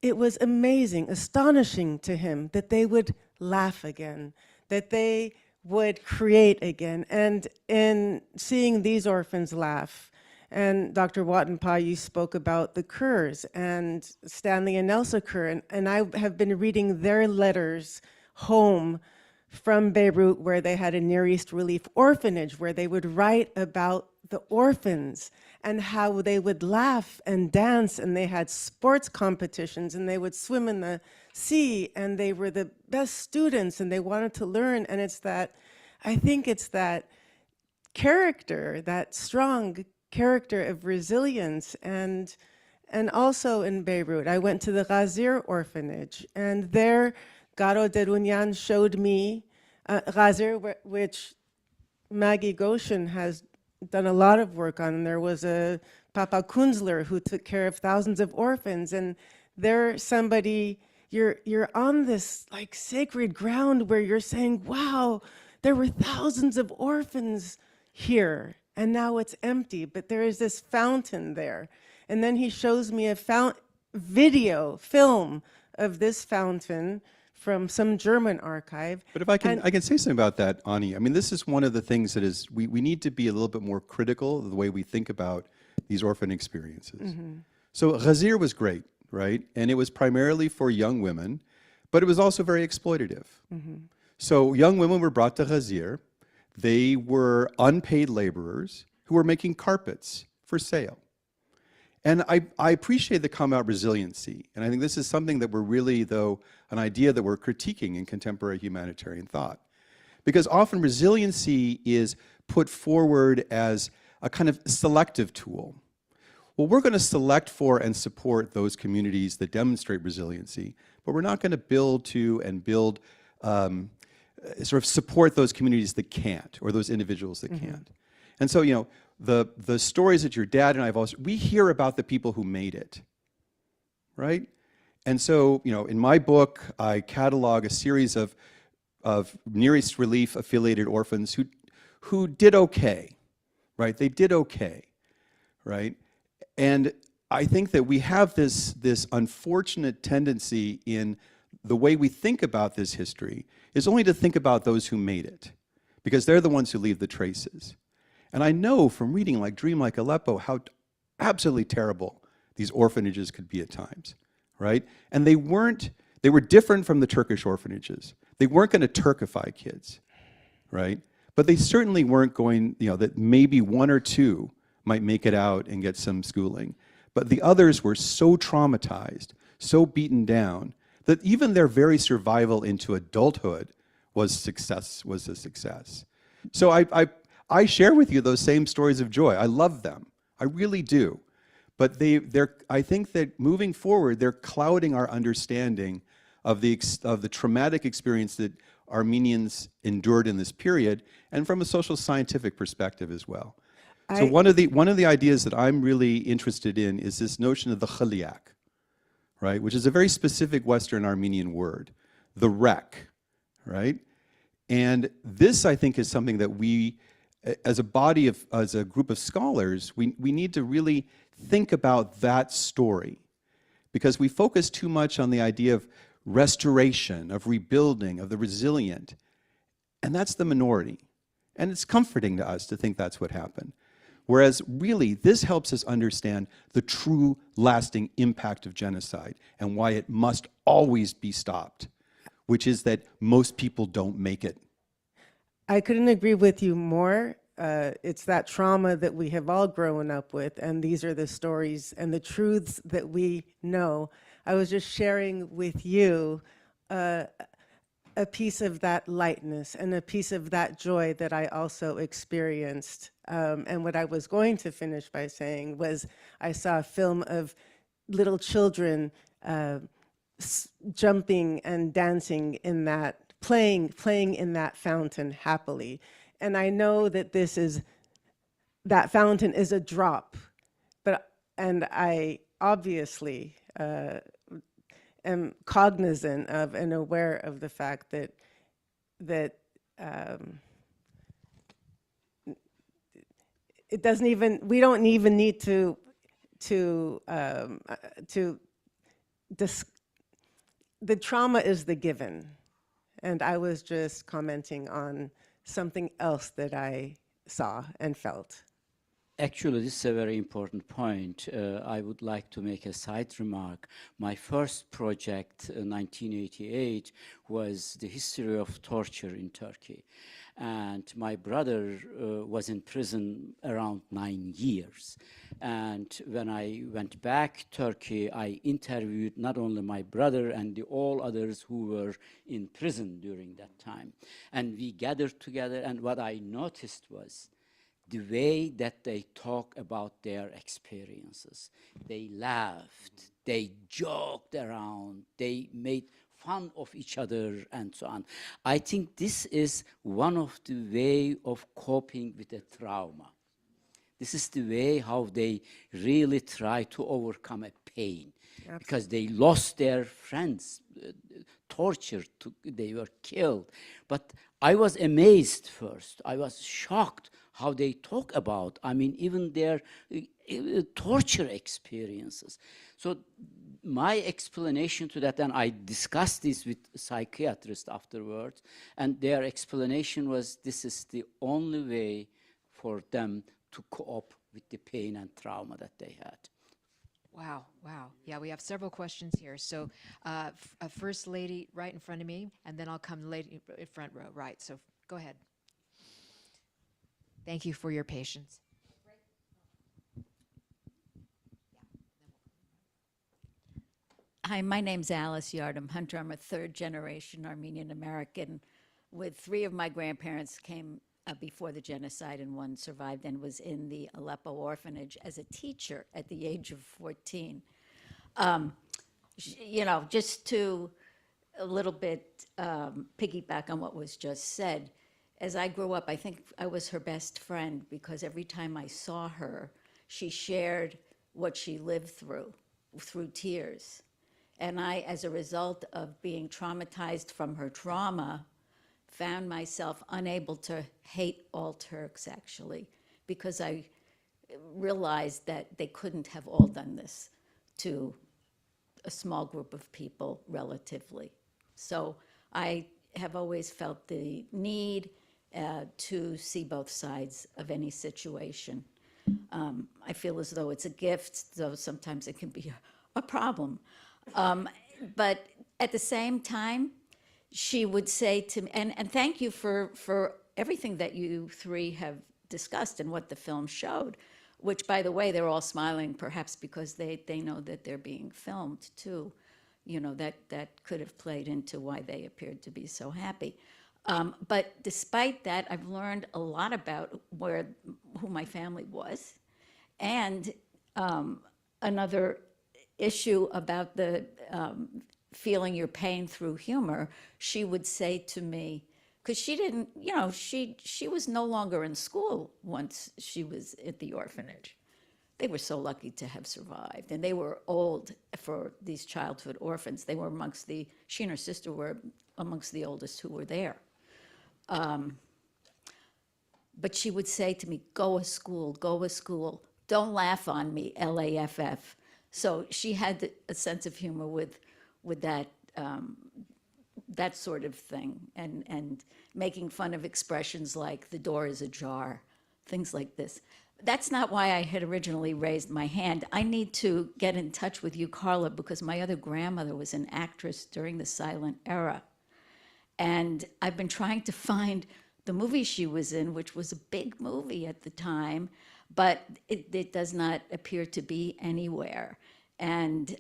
it was amazing, astonishing to him that they would laugh again, that they would create again. And in seeing these orphans laugh And Dr. Wattenpa, you spoke about the Kerrs and Stanley and Elsa Kerr, and I have been reading their letters home from Beirut, where they had a Near East Relief orphanage, where they would write about the orphans and how they would laugh and dance, and they had sports competitions, and they would swim in the sea, and they were the best students, and they wanted to learn. And it's that, I think it's that character, that strong character of resilience. And also in Beirut, I went to the Ghazir orphanage, and there Garo Derunyan showed me Ghazir, which Maggie Goshen has done a lot of work on. And there was a Papa Kunzler who took care of thousands of orphans, and there somebody, you're on this like sacred ground where you're saying, wow, there were thousands of orphans here, and now it's empty, but there is this fountain there. And then he shows me a film of this fountain from some German archive. But if I can say something about that, Ani. I mean, this is one of the things that is, we need to be a little bit more critical of the way we think about these orphan experiences. Mm-hmm. So Ghazir was great, right? And it was primarily for young women, but it was also very exploitative. Mm-hmm. So young women were brought to Ghazir. They were unpaid laborers who were making carpets for sale. And I appreciate the comment about resiliency. And I think this is something that we're really, though, an idea that we're critiquing in contemporary humanitarian thought. Because often resiliency is put forward as a kind of selective tool. Well, we're going to select for and support those communities that demonstrate resiliency, but we're not going to build sort of support those communities that can't, or those individuals that can't. And so, you know, the stories that your dad and I have also, we hear about the people who made it, right? And so, you know, in my book, I catalog a series of Near East Relief affiliated orphans who did okay, right? They did okay, right? And I think that we have this unfortunate tendency in the way we think about this history is only to think about those who made it, because they're the ones who leave the traces. And I know from reading like Dream Like Aleppo how absolutely terrible these orphanages could be at times, right? And they were different from the Turkish orphanages. They weren't going to Turkify kids, right? But they certainly weren't going, you know, that maybe one or two might make it out and get some schooling. But the others were so traumatized, so beaten down, that even their very survival into adulthood was a success. So I share with you those same stories of joy. I love them. I really do. But I think that moving forward, they're clouding our understanding of the traumatic experience that Armenians endured in this period, and from a social scientific perspective as well. So one of the ideas that I'm really interested in is this notion of the khaliak, right, which is a very specific Western Armenian word, the wreck, right? And this, I think, is something that we, as a group of scholars, we need to really think about that story, because we focus too much on the idea of restoration, of rebuilding, of the resilient, and that's the minority. And it's comforting to us to think that's what happened. Whereas really, this helps us understand the true lasting impact of genocide and why it must always be stopped, which is that most people don't make it. I couldn't agree with you more. It's that trauma that we have all grown up with, and these are the stories and the truths that we know. I was just sharing with you a piece of that lightness and a piece of that joy that I also experienced. And what I was going to finish by saying was I saw a film of little children jumping and dancing in that, playing in that fountain happily. And I know that that fountain is a drop, and I obviously am cognizant of and aware of the fact that it doesn't even, we don't even need to the trauma is the given. And I was just commenting on something else that I saw and felt. Actually, this is a very important point. I would like to make a side remark. My first project, 1988, was the history of torture in Turkey. And my brother was in prison around 9 years. And when I went back to Turkey, I interviewed not only my brother and all others who were in prison during that time. And we gathered together, and what I noticed was the way that they talk about their experiences. They laughed, they joked around, they made fun of each other, and so on. I think this is one of the way of coping with a trauma. This is the way how they really try to overcome a pain. Absolutely. Because they lost their friends, tortured, they were killed. But I was amazed first. I was shocked how they talk about, I mean, even their torture experiences. So my explanation to that, and I discussed this with psychiatrists afterwards, and their explanation was this is the only way for them to cope with the pain and trauma that they had. Wow, wow. Yeah, we have several questions here. So first lady right in front of me, and then I'll come lady in front row, right. So go ahead. Thank you for your patience. Hi, my name's Alice Yardam Hunter. I'm a third-generation Armenian American with 3 of my grandparents came before the genocide, and 1 survived and was in the Aleppo orphanage as a teacher at the age of 14. You know, just to a little bit piggyback on what was just said, as I grew up, I think I was her best friend because every time I saw her, she shared what she lived through tears. And I, as a result of being traumatized from her trauma, found myself unable to hate all Turks, actually, because I realized that they couldn't have all done this to a small group of people, relatively. So I have always felt the need to see both sides of any situation. I feel as though it's a gift, though sometimes it can be a problem. But at the same time, she would say to me, and thank you for everything that you 3 have discussed and what the film showed, which, by the way, they're all smiling, perhaps because they know that they're being filmed too. You know, that could have played into why they appeared to be so happy. But despite that, I've learned a lot about who my family was. And another issue about the feeling your pain through humor, she would say to me, because she didn't, you know, she was no longer in school once she was at the orphanage. They were so lucky to have survived, and they were old for these childhood orphans. They were amongst she and her sister were amongst the oldest who were there. But she would say to me, go to school, don't laugh on me, LAFF. So she had a sense of humor with that that sort of thing, and making fun of expressions like the door is ajar, things like this. That's not why I had originally raised my hand. I need to get in touch with you, Carla, because my other grandmother was an actress during the silent era. And I've been trying to find the movie she was in, which was a big movie at the time, but it does not appear to be anywhere. And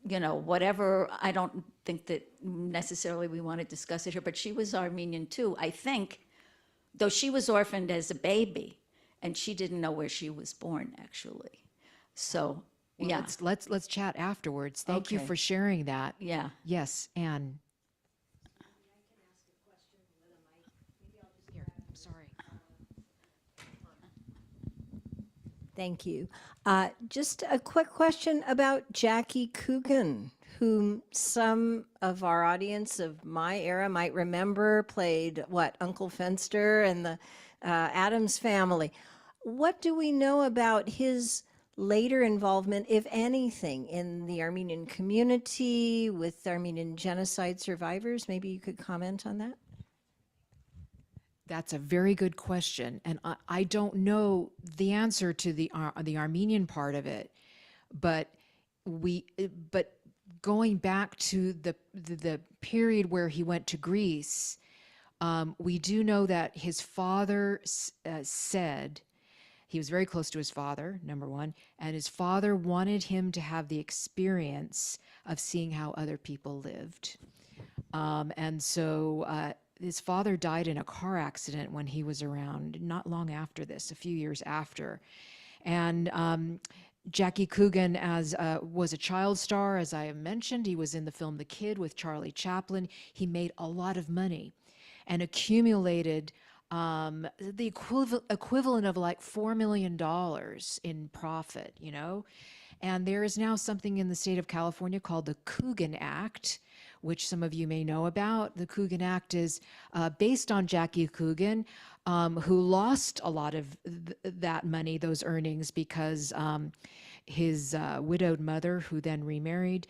you know, whatever, I don't think that necessarily we want to discuss it here, but she was Armenian too, I think, though she was orphaned as a baby, and she didn't know where she was born, actually. So, well, yeah. Let's chat afterwards. Thank you for sharing that. Yeah. Yes, Anne. Here, I'm sorry. Thank you. Just a quick question about Jackie Coogan, whom some of our audience of my era might remember, played, Uncle Fenster and the Addams Family. What do we know about his later involvement, if anything, in the Armenian community, with Armenian genocide survivors? Maybe you could comment on that? That's a very good question, and I don't know the answer to the Armenian part of it, but but going back to the period where he went to Greece, we do know that his father said he was very close to his father, number one, and his father wanted him to have the experience of seeing how other people lived, and so. His father died in a car accident when he was around, not long after this, a few years after. And Jackie Coogan was a child star, as I have mentioned. He was in the film The Kid with Charlie Chaplin. He made a lot of money and accumulated the equivalent of like $4 million in profit, you know? And there is now something in the state of California called the Coogan Act, which some of you may know about. The Coogan Act is based on Jackie Coogan, who lost a lot of that money, those earnings, because his widowed mother, who then remarried,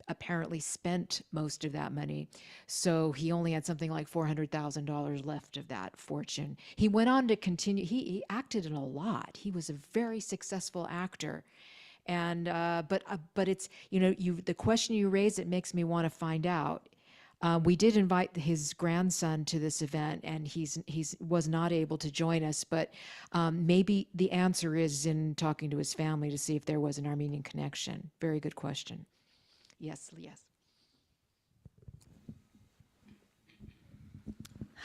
apparently spent most of that money. So he only had something like $400,000 left of that fortune. He went on to continue. He acted in a lot. He was a very successful actor. And but it's, you know, the question you raised, it makes me want to find out. We did invite his grandson to this event, and he was not able to join us. But maybe the answer is in talking to his family to see if there was an Armenian connection. Very good question. Yes, yes.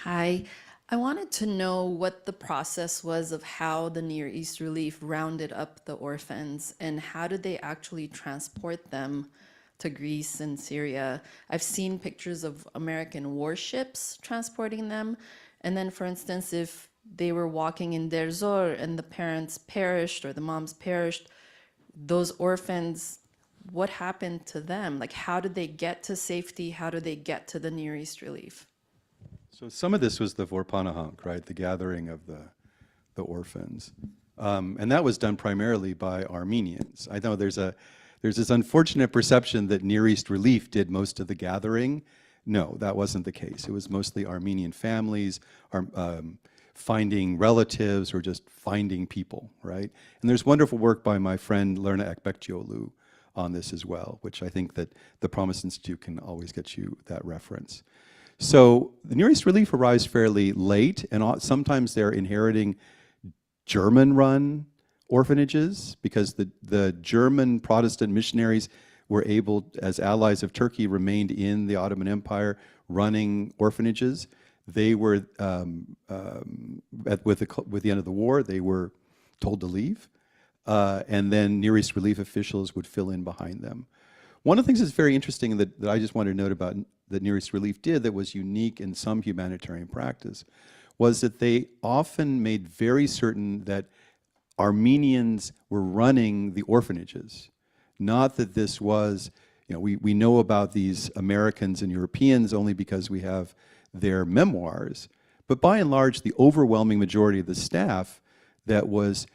Hi. I wanted to know what the process was of how the Near East Relief rounded up the orphans, and how did they actually transport them to Greece and Syria? I've seen pictures of American warships transporting them. And then, for instance, if they were walking in Deir Zor and the parents perished or the moms perished, those orphans, what happened to them? Like, how did they get to safety? How did they get to the Near East Relief? So some of this was the Vorpanahunk, right, the gathering of the orphans. And that was done primarily by Armenians. I know there's this unfortunate perception that Near East Relief did most of the gathering. No, that wasn't the case. It was mostly Armenian families, finding relatives, or just finding people, right? And there's wonderful work by my friend Lerna Ekbekcioglu on this as well, which I think that the Promise Institute can always get you that reference. So the Near East Relief arrives fairly late, and sometimes they're inheriting German-run orphanages, because the German Protestant missionaries were able, as allies of Turkey, remained in the Ottoman Empire running orphanages. They were, with the end of the war, they were told to leave, and then Near East Relief officials would fill in behind them. One of the things that's very interesting that I just wanted to note about that Near East Relief did that was unique in some humanitarian practice was that they often made very certain that Armenians were running the orphanages. Not that this was, you know, we know about these Americans and Europeans only because we have their memoirs, but by and large, the overwhelming majority of the staff that was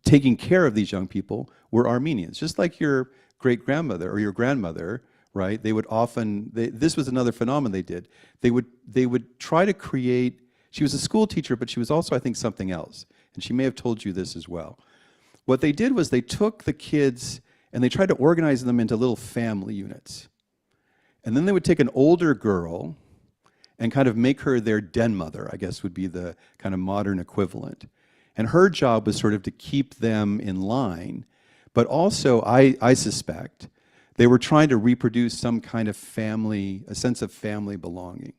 taking care of these young people were Armenians, just like your great-grandmother or your grandmother, right? They would often, this was another phenomenon they did. They would try to create, she was a school teacher, but she was also, I think, something else. And she may have told you this as well. What they did was they took the kids and they tried to organize them into little family units. And then they would take an older girl and kind of make her their den mother, I guess would be the kind of modern equivalent. And her job was sort of to keep them in line, but also, I suspect, they were trying to reproduce some kind of family, a sense of family belonging,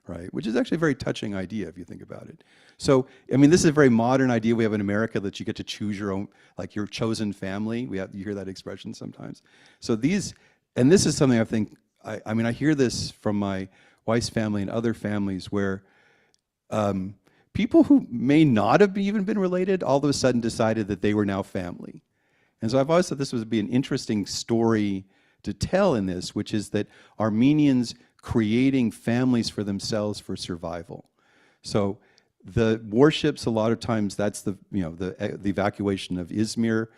right? Which is actually a very touching idea if you think about it. So, I mean, this is a very modern idea we have in America, that you get to choose your own, like your chosen family. You hear that expression sometimes. So this is something I think, I mean, I hear this from my wife's family and other families where people who may not have even been related all of a sudden decided that they were now family. And so I've always thought this would be an interesting story to tell in this, which is that Armenians creating families for themselves for survival. So the warships, a lot of times, that's the evacuation of Izmir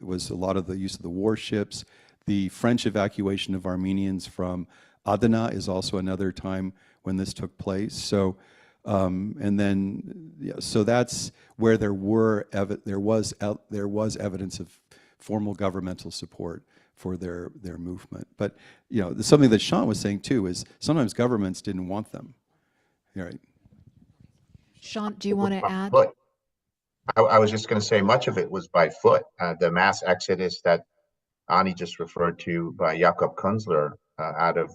was a lot of the use of the warships. The French evacuation of Armenians from Adana is also another time when this took place. So And then, yeah, so that's where there was evidence of formal governmental support for their movement. But something that Sean was saying too is sometimes governments didn't want them. Right. Sean, do you want to add? Foot. I was just going to say much of it was by foot. The mass exodus that Ani just referred to by Jakob Kunzler out of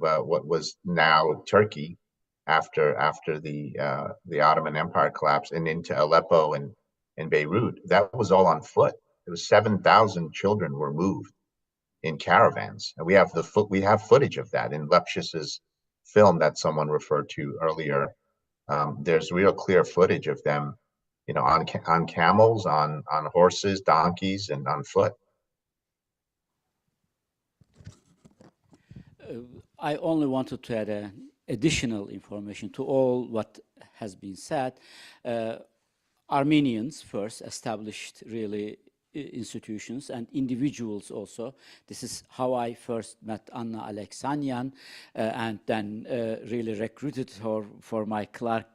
what was now Turkey after the Ottoman Empire collapsed, and into Aleppo and Beirut. That was all on foot. It was 7,000 children were moved in caravans, and we have footage of that in Lepsius's film that someone referred to earlier. There's real clear footage of them, on camels, on horses, donkeys, and on foot. I only wanted to add additional information to all what has been said. Armenians first established really institutions, and individuals also. This is how I first met Anna Alexanian, and then really recruited her for my Clark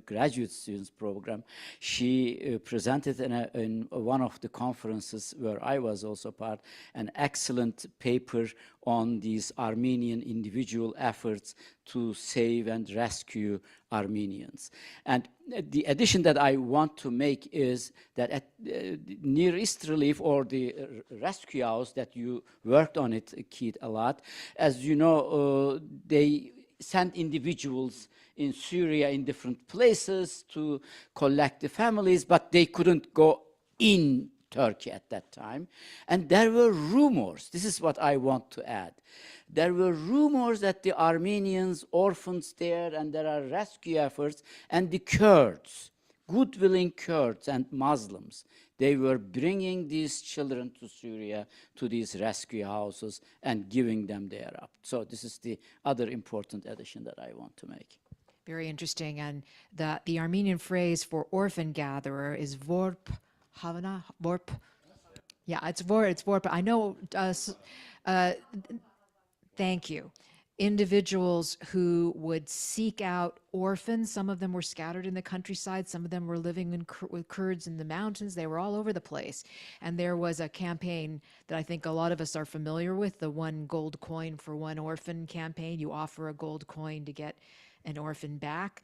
graduate students program. She presented in one of the conferences where I was also part, an excellent paper on these Armenian individual efforts to save and rescue Armenians. And the addition that I want to make is that at Near East Relief, or the rescue house that you worked on it, Keith, a lot, as you know, they sent individuals in Syria in different places to collect the families, but they couldn't go in Turkey at that time. And there were rumors, this is what I want to add, there were rumors that the Armenians, orphans there, and there are rescue efforts, and the Kurds, good-willing Kurds and Muslims, they were bringing these children to Syria, to these rescue houses, and giving them there up. So this is the other important addition that I want to make. Very interesting. And the Armenian phrase for orphan gatherer is vorp havana, vorp. Yeah, it's vorp. I know, thank you. Individuals who would seek out orphans. Some of them were scattered in the countryside. Some of them were living with Kurds in the mountains. They were all over the place. And there was a campaign that I think a lot of us are familiar with, the one gold coin for one orphan campaign. You offer a gold coin to get an orphan back.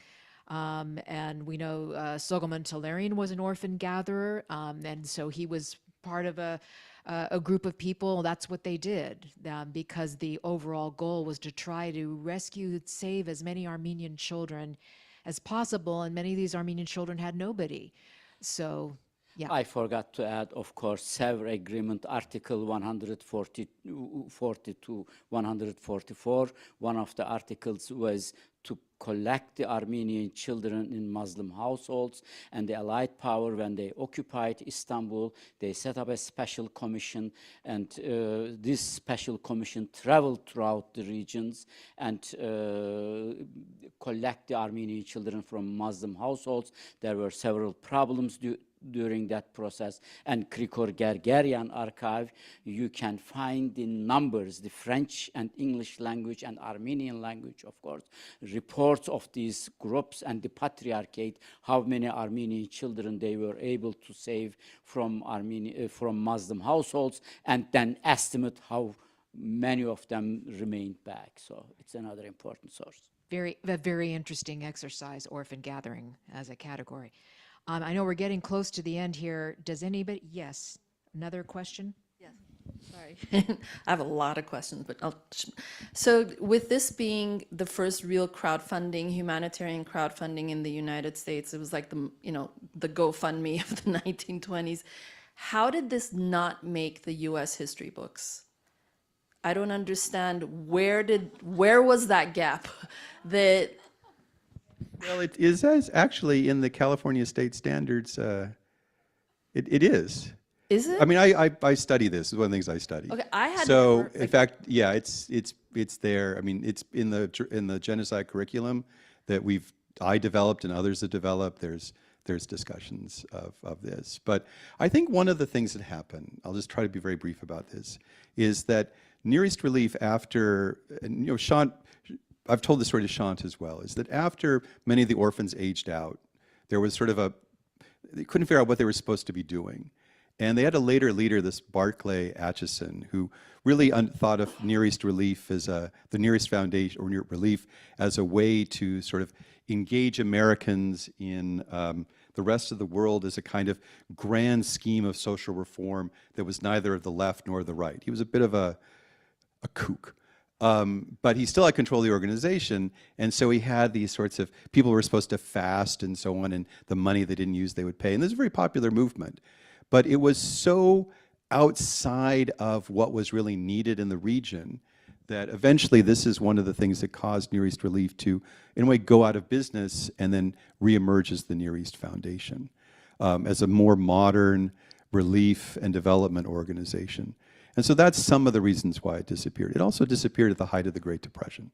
And we know Soghomon Talarian was an orphan gatherer. And so he was part of a group of people. That's what they did, because the overall goal was to try to rescue, save as many Armenian children as possible. And many of these Armenian children had nobody. So, yeah. I forgot to add, of course, Sevres Agreement, Article 140 to 144. One of the articles was to collect the Armenian children in Muslim households, and the Allied power, when they occupied Istanbul, they set up a special commission, and this special commission traveled throughout the regions and collect the Armenian children from Muslim households. There were several problems during that process, and Krikor-Gergerian archive, you can find the numbers, the French and English language and Armenian language, of course, reports of these groups and the patriarchate, how many Armenian children they were able to save from Muslim households, and then estimate how many of them remained back. So it's another important source. A very interesting exercise, orphan gathering as a category. I know we're getting close to the end here. Does anybody? Yes. Another question? Yes. Sorry. I have a lot of questions, but so with this being the first real crowdfunding, humanitarian crowdfunding in the United States, it was like the GoFundMe of the 1920s. How did this not make the US history books? I don't understand. Where was that gap that? Well, it is actually in the California state standards. It is. Is it? I mean, I study this. It's one of the things I study. Okay, I had so never, in fact, yeah, it's there. I mean, it's in the genocide curriculum that I developed and others have developed. There's discussions of this. But I think one of the things that happened, I'll just try to be very brief about this, is that Near East Relief after, Sean, I've told this story to Shant as well, is that after many of the orphans aged out, there was sort of they couldn't figure out what they were supposed to be doing. And they had a later leader, this Barclay Atchison, who really thought of Near East Relief as the Near East Foundation, or Near Relief, as a way to sort of engage Americans in the rest of the world as a kind of grand scheme of social reform that was neither of the left nor the right. He was a bit of a kook. But he still had control of the organization, and so he had these sorts of, people were supposed to fast and so on, and the money they didn't use they would pay. And this is a very popular movement. But it was so outside of what was really needed in the region that eventually this is one of the things that caused Near East Relief to, in a way, go out of business and then reemerge as the Near East Foundation, as a more modern relief and development organization. And so that's some of the reasons why it disappeared. It also disappeared at the height of the Great Depression.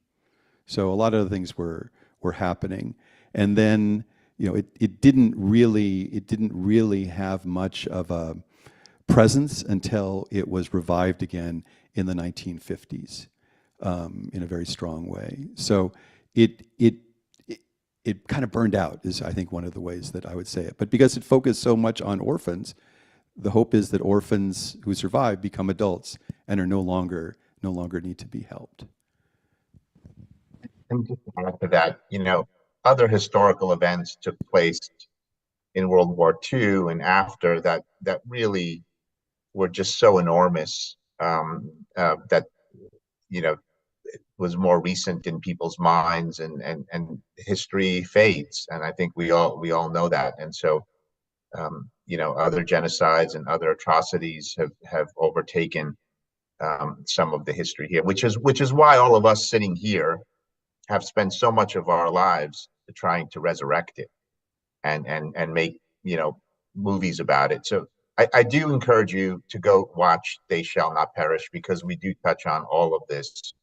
So a lot of things were happening. And then, you know, it didn't really have much of a presence until it was revived again in the 1950s in a very strong way. So it kind of burned out is, I think, one of the ways that I would say it. But because it focused so much on orphans, the hope is that orphans who survive become adults and are no longer need to be helped. And just to add to that, you know, other historical events took place in World War II and after that really were just so enormous that, you know, it was more recent in people's minds, and history fades, and I think we all know that. And so you know, other genocides and other atrocities have overtaken some of the history here, which is why all of us sitting here have spent so much of our lives trying to resurrect it and make, you know, movies about it. So I do encourage you to go watch They Shall Not Perish, because we do touch on all of this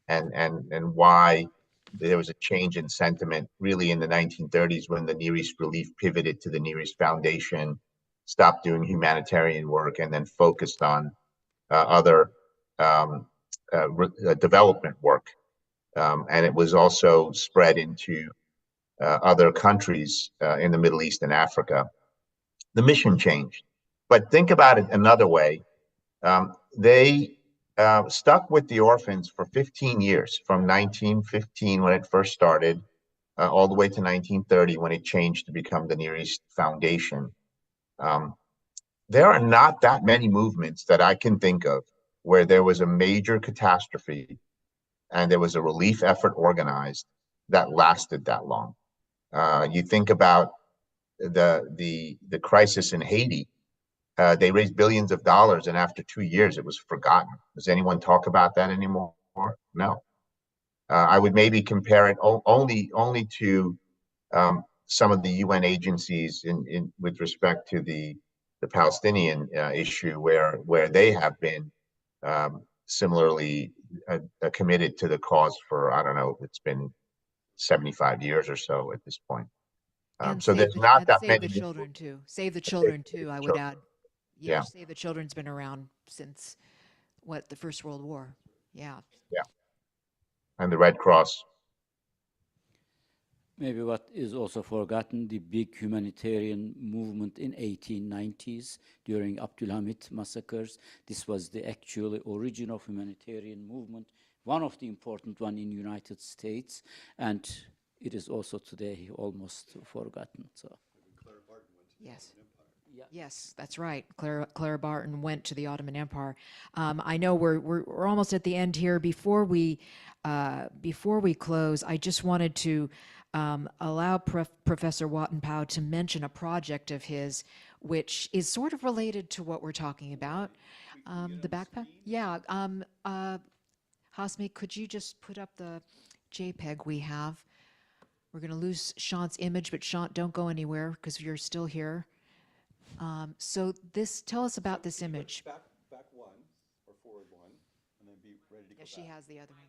and why there was a change in sentiment really in the 1930s when the Near East Relief pivoted to the Near East Foundation, stopped doing humanitarian work, and then focused on other development work. And it was also spread into other countries in the Middle East and Africa. The mission changed. But think about it another way. They stuck with the orphans for 15 years, from 1915 when it first started, all the way to 1930 when it changed to become the Near East Foundation. There are not that many movements that I can think of where there was a major catastrophe and there was a relief effort organized that lasted that long. You think about the crisis in Haiti. They raised billions of dollars, and after 2 years, it was forgotten. Does anyone talk about that anymore? No. I would maybe compare it only to some of the UN agencies in with respect to the Palestinian issue, where they have been similarly committed to the cause for, I don't know, it's been 75 years or so at this point. So there's not that many. Save the Children too. Save the Children too, I would add. Yeah. Save the Children's been around since the First World War. Yeah. Yeah. And the Red Cross. Maybe what is also forgotten, the big humanitarian movement in 1890s during Abdulhamid massacres. This was the actually origin of humanitarian movement, one of the important one in United States, and it is also today almost forgotten. So. Yes. Yes, that's right. Clara Barton went to the Ottoman Empire. I know we're almost at the end here. Before we close, I just wanted to allow Professor Wattenpao to mention a project of his, which is sort of related to what we're talking about. The backpack. Yeah. Hasmi, could you just put up the JPEG we have? We're going to lose Shant's image, but Shant, don't go anywhere because you're still here. So tell us about this image. Back one or forward one, and then be ready to go back. She has the other one.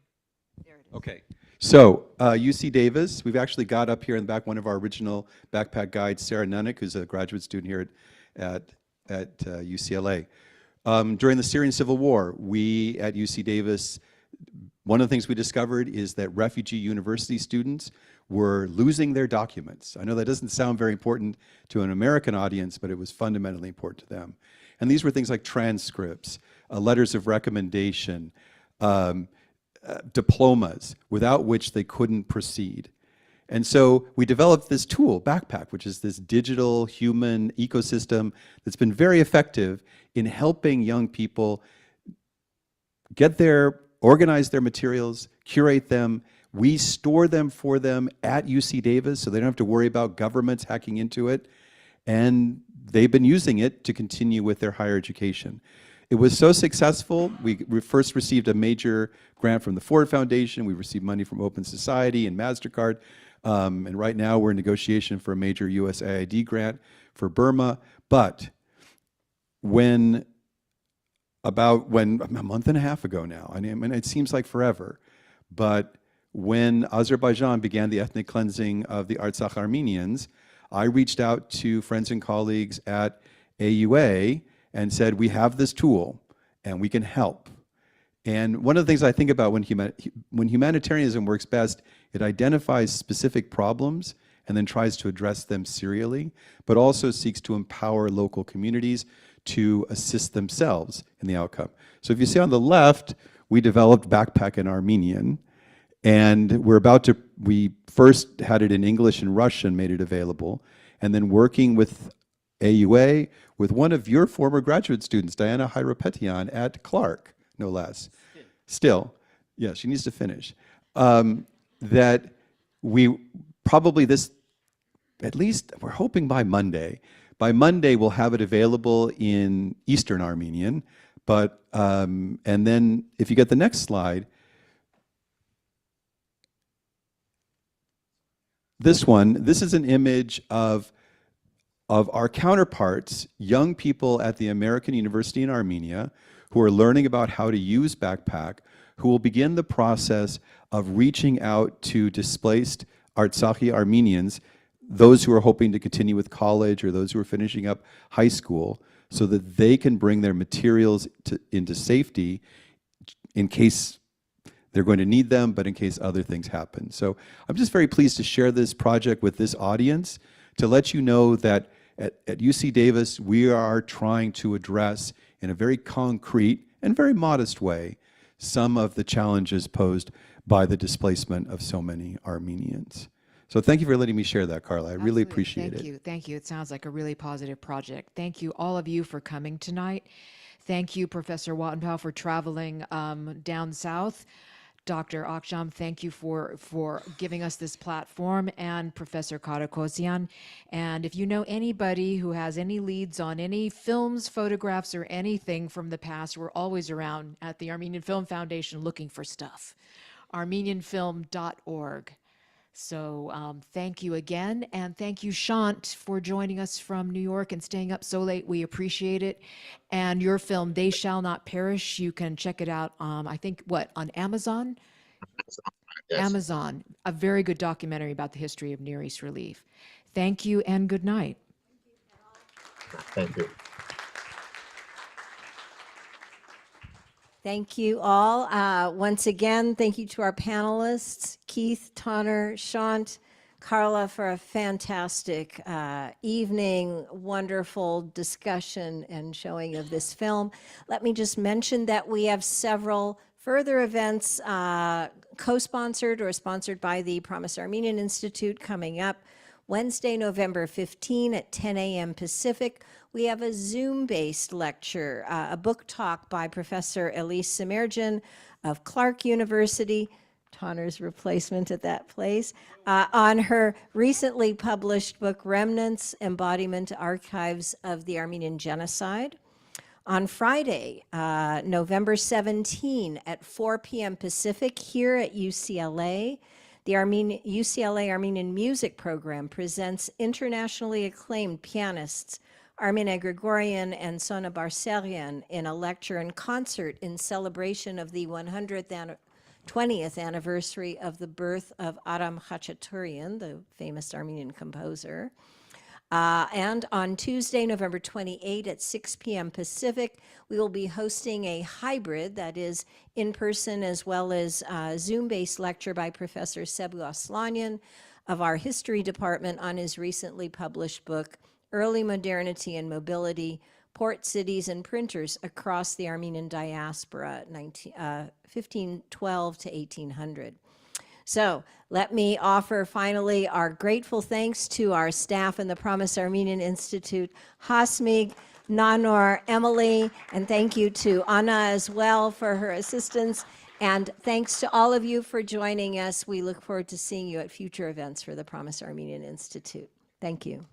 There it is. Okay. So UC Davis, we've actually got up here in the back one of our original backpack guides, Syra, who's a graduate student here at UCLA. During the Syrian Civil War, we at UC Davis One of the things we discovered is that refugee university students were losing their documents. I know that doesn't sound very important to an American audience, but it was fundamentally important to them. And these were things like transcripts, letters of recommendation, diplomas, without which they couldn't proceed. And so we developed this tool, Backpack, which is this digital human ecosystem that's been very effective in helping young people organize their materials, curate them. We store them for them at UC Davis, so they don't have to worry about governments hacking into it. And they've been using it to continue with their higher education. It was so successful, we first received a major grant from the Ford Foundation. We received money from Open Society and MasterCard. And right now we're in negotiation for a major USAID grant for Burma. But when a month and a half ago now, I mean, it seems like forever, but when Azerbaijan began the ethnic cleansing of the Artsakh Armenians, I reached out to friends and colleagues at AUA and said, we have this tool and we can help. And one of the things I think about when humanitarianism works best, it identifies specific problems and then tries to address them serially, but also seeks to empower local communities to assist themselves in the outcome. So if you see on the left, we developed Backpack in Armenian, and we first had it in English and Russian, made it available, and then working with AUA, with one of your former graduate students, Diana Hyrapetian at Clark, no less. Still, yeah, she needs to finish. That we probably at least we're hoping by Monday. By Monday, we'll have it available in Eastern Armenian, but, and then if you get the next slide, this is an image of our counterparts, young people at the American University in Armenia, who are learning about how to use Backpack, who will begin the process of reaching out to displaced Artsakhi Armenians, those who are hoping to continue with college or those who are finishing up high school, so that they can bring their materials into safety in case they're going to need them, but in case other things happen. So I'm just very pleased to share this project with this audience, to let you know that at UC Davis, we are trying to address in a very concrete and very modest way some of the challenges posed by the displacement of so many Armenians. So thank you for letting me share that, Carla. I really appreciate it. Thank you. Thank you. It sounds like a really positive project. Thank you, all of you, for coming tonight. Thank you, Professor Wattenpau, for traveling down south. Dr. Aksham, thank you for giving us this platform, and Professor Karakosian. And if you know anybody who has any leads on any films, photographs, or anything from the past, we're always around at the Armenian Film Foundation looking for stuff. armenianfilm.org. So thank you again, and thank you, Shant, for joining us from New York and staying up so late. We appreciate it. And your film, They Shall Not Perish, you can check it out, I think, on Amazon? Yes. Amazon, a very good documentary about the history of Near East Relief. Thank you, and good night. Thank you. Thank you all. Once again, thank you to our panelists, Keith, Tanner, Shant, Carla, for a fantastic evening, wonderful discussion and showing of this film. Let me just mention that we have several further events co-sponsored or sponsored by the Promise Armenian Institute coming up. Wednesday, November 15 at 10 a.m. Pacific, we have a Zoom-based lecture, a book talk by Professor Elise Semerjian of Clark University, Tanner's replacement at that place, on her recently published book, Remnants, Embodiment, Archives of the Armenian Genocide. On Friday, November 17 at 4 p.m. Pacific here at UCLA, the UCLA Armenian Music Program presents internationally acclaimed pianists Armina Grigorian and Sona Barserian in a lecture and concert in celebration of the 120th anniversary of the birth of Aram Khachaturian, the famous Armenian composer. And on Tuesday, November 28 at 6 p.m. Pacific, we will be hosting a hybrid, that is in-person as well as Zoom-based lecture by Professor Sebu Aslanyan of our history department on his recently published book, Early Modernity and Mobility, Port Cities and Printers Across the Armenian Diaspora, 1512 to 1800. So let me offer finally our grateful thanks to our staff in the Promise Armenian Institute, Hasmig, Nanor, Emily, and thank you to Anna as well for her assistance. And thanks to all of you for joining us. We look forward to seeing you at future events for the Promise Armenian Institute. Thank you.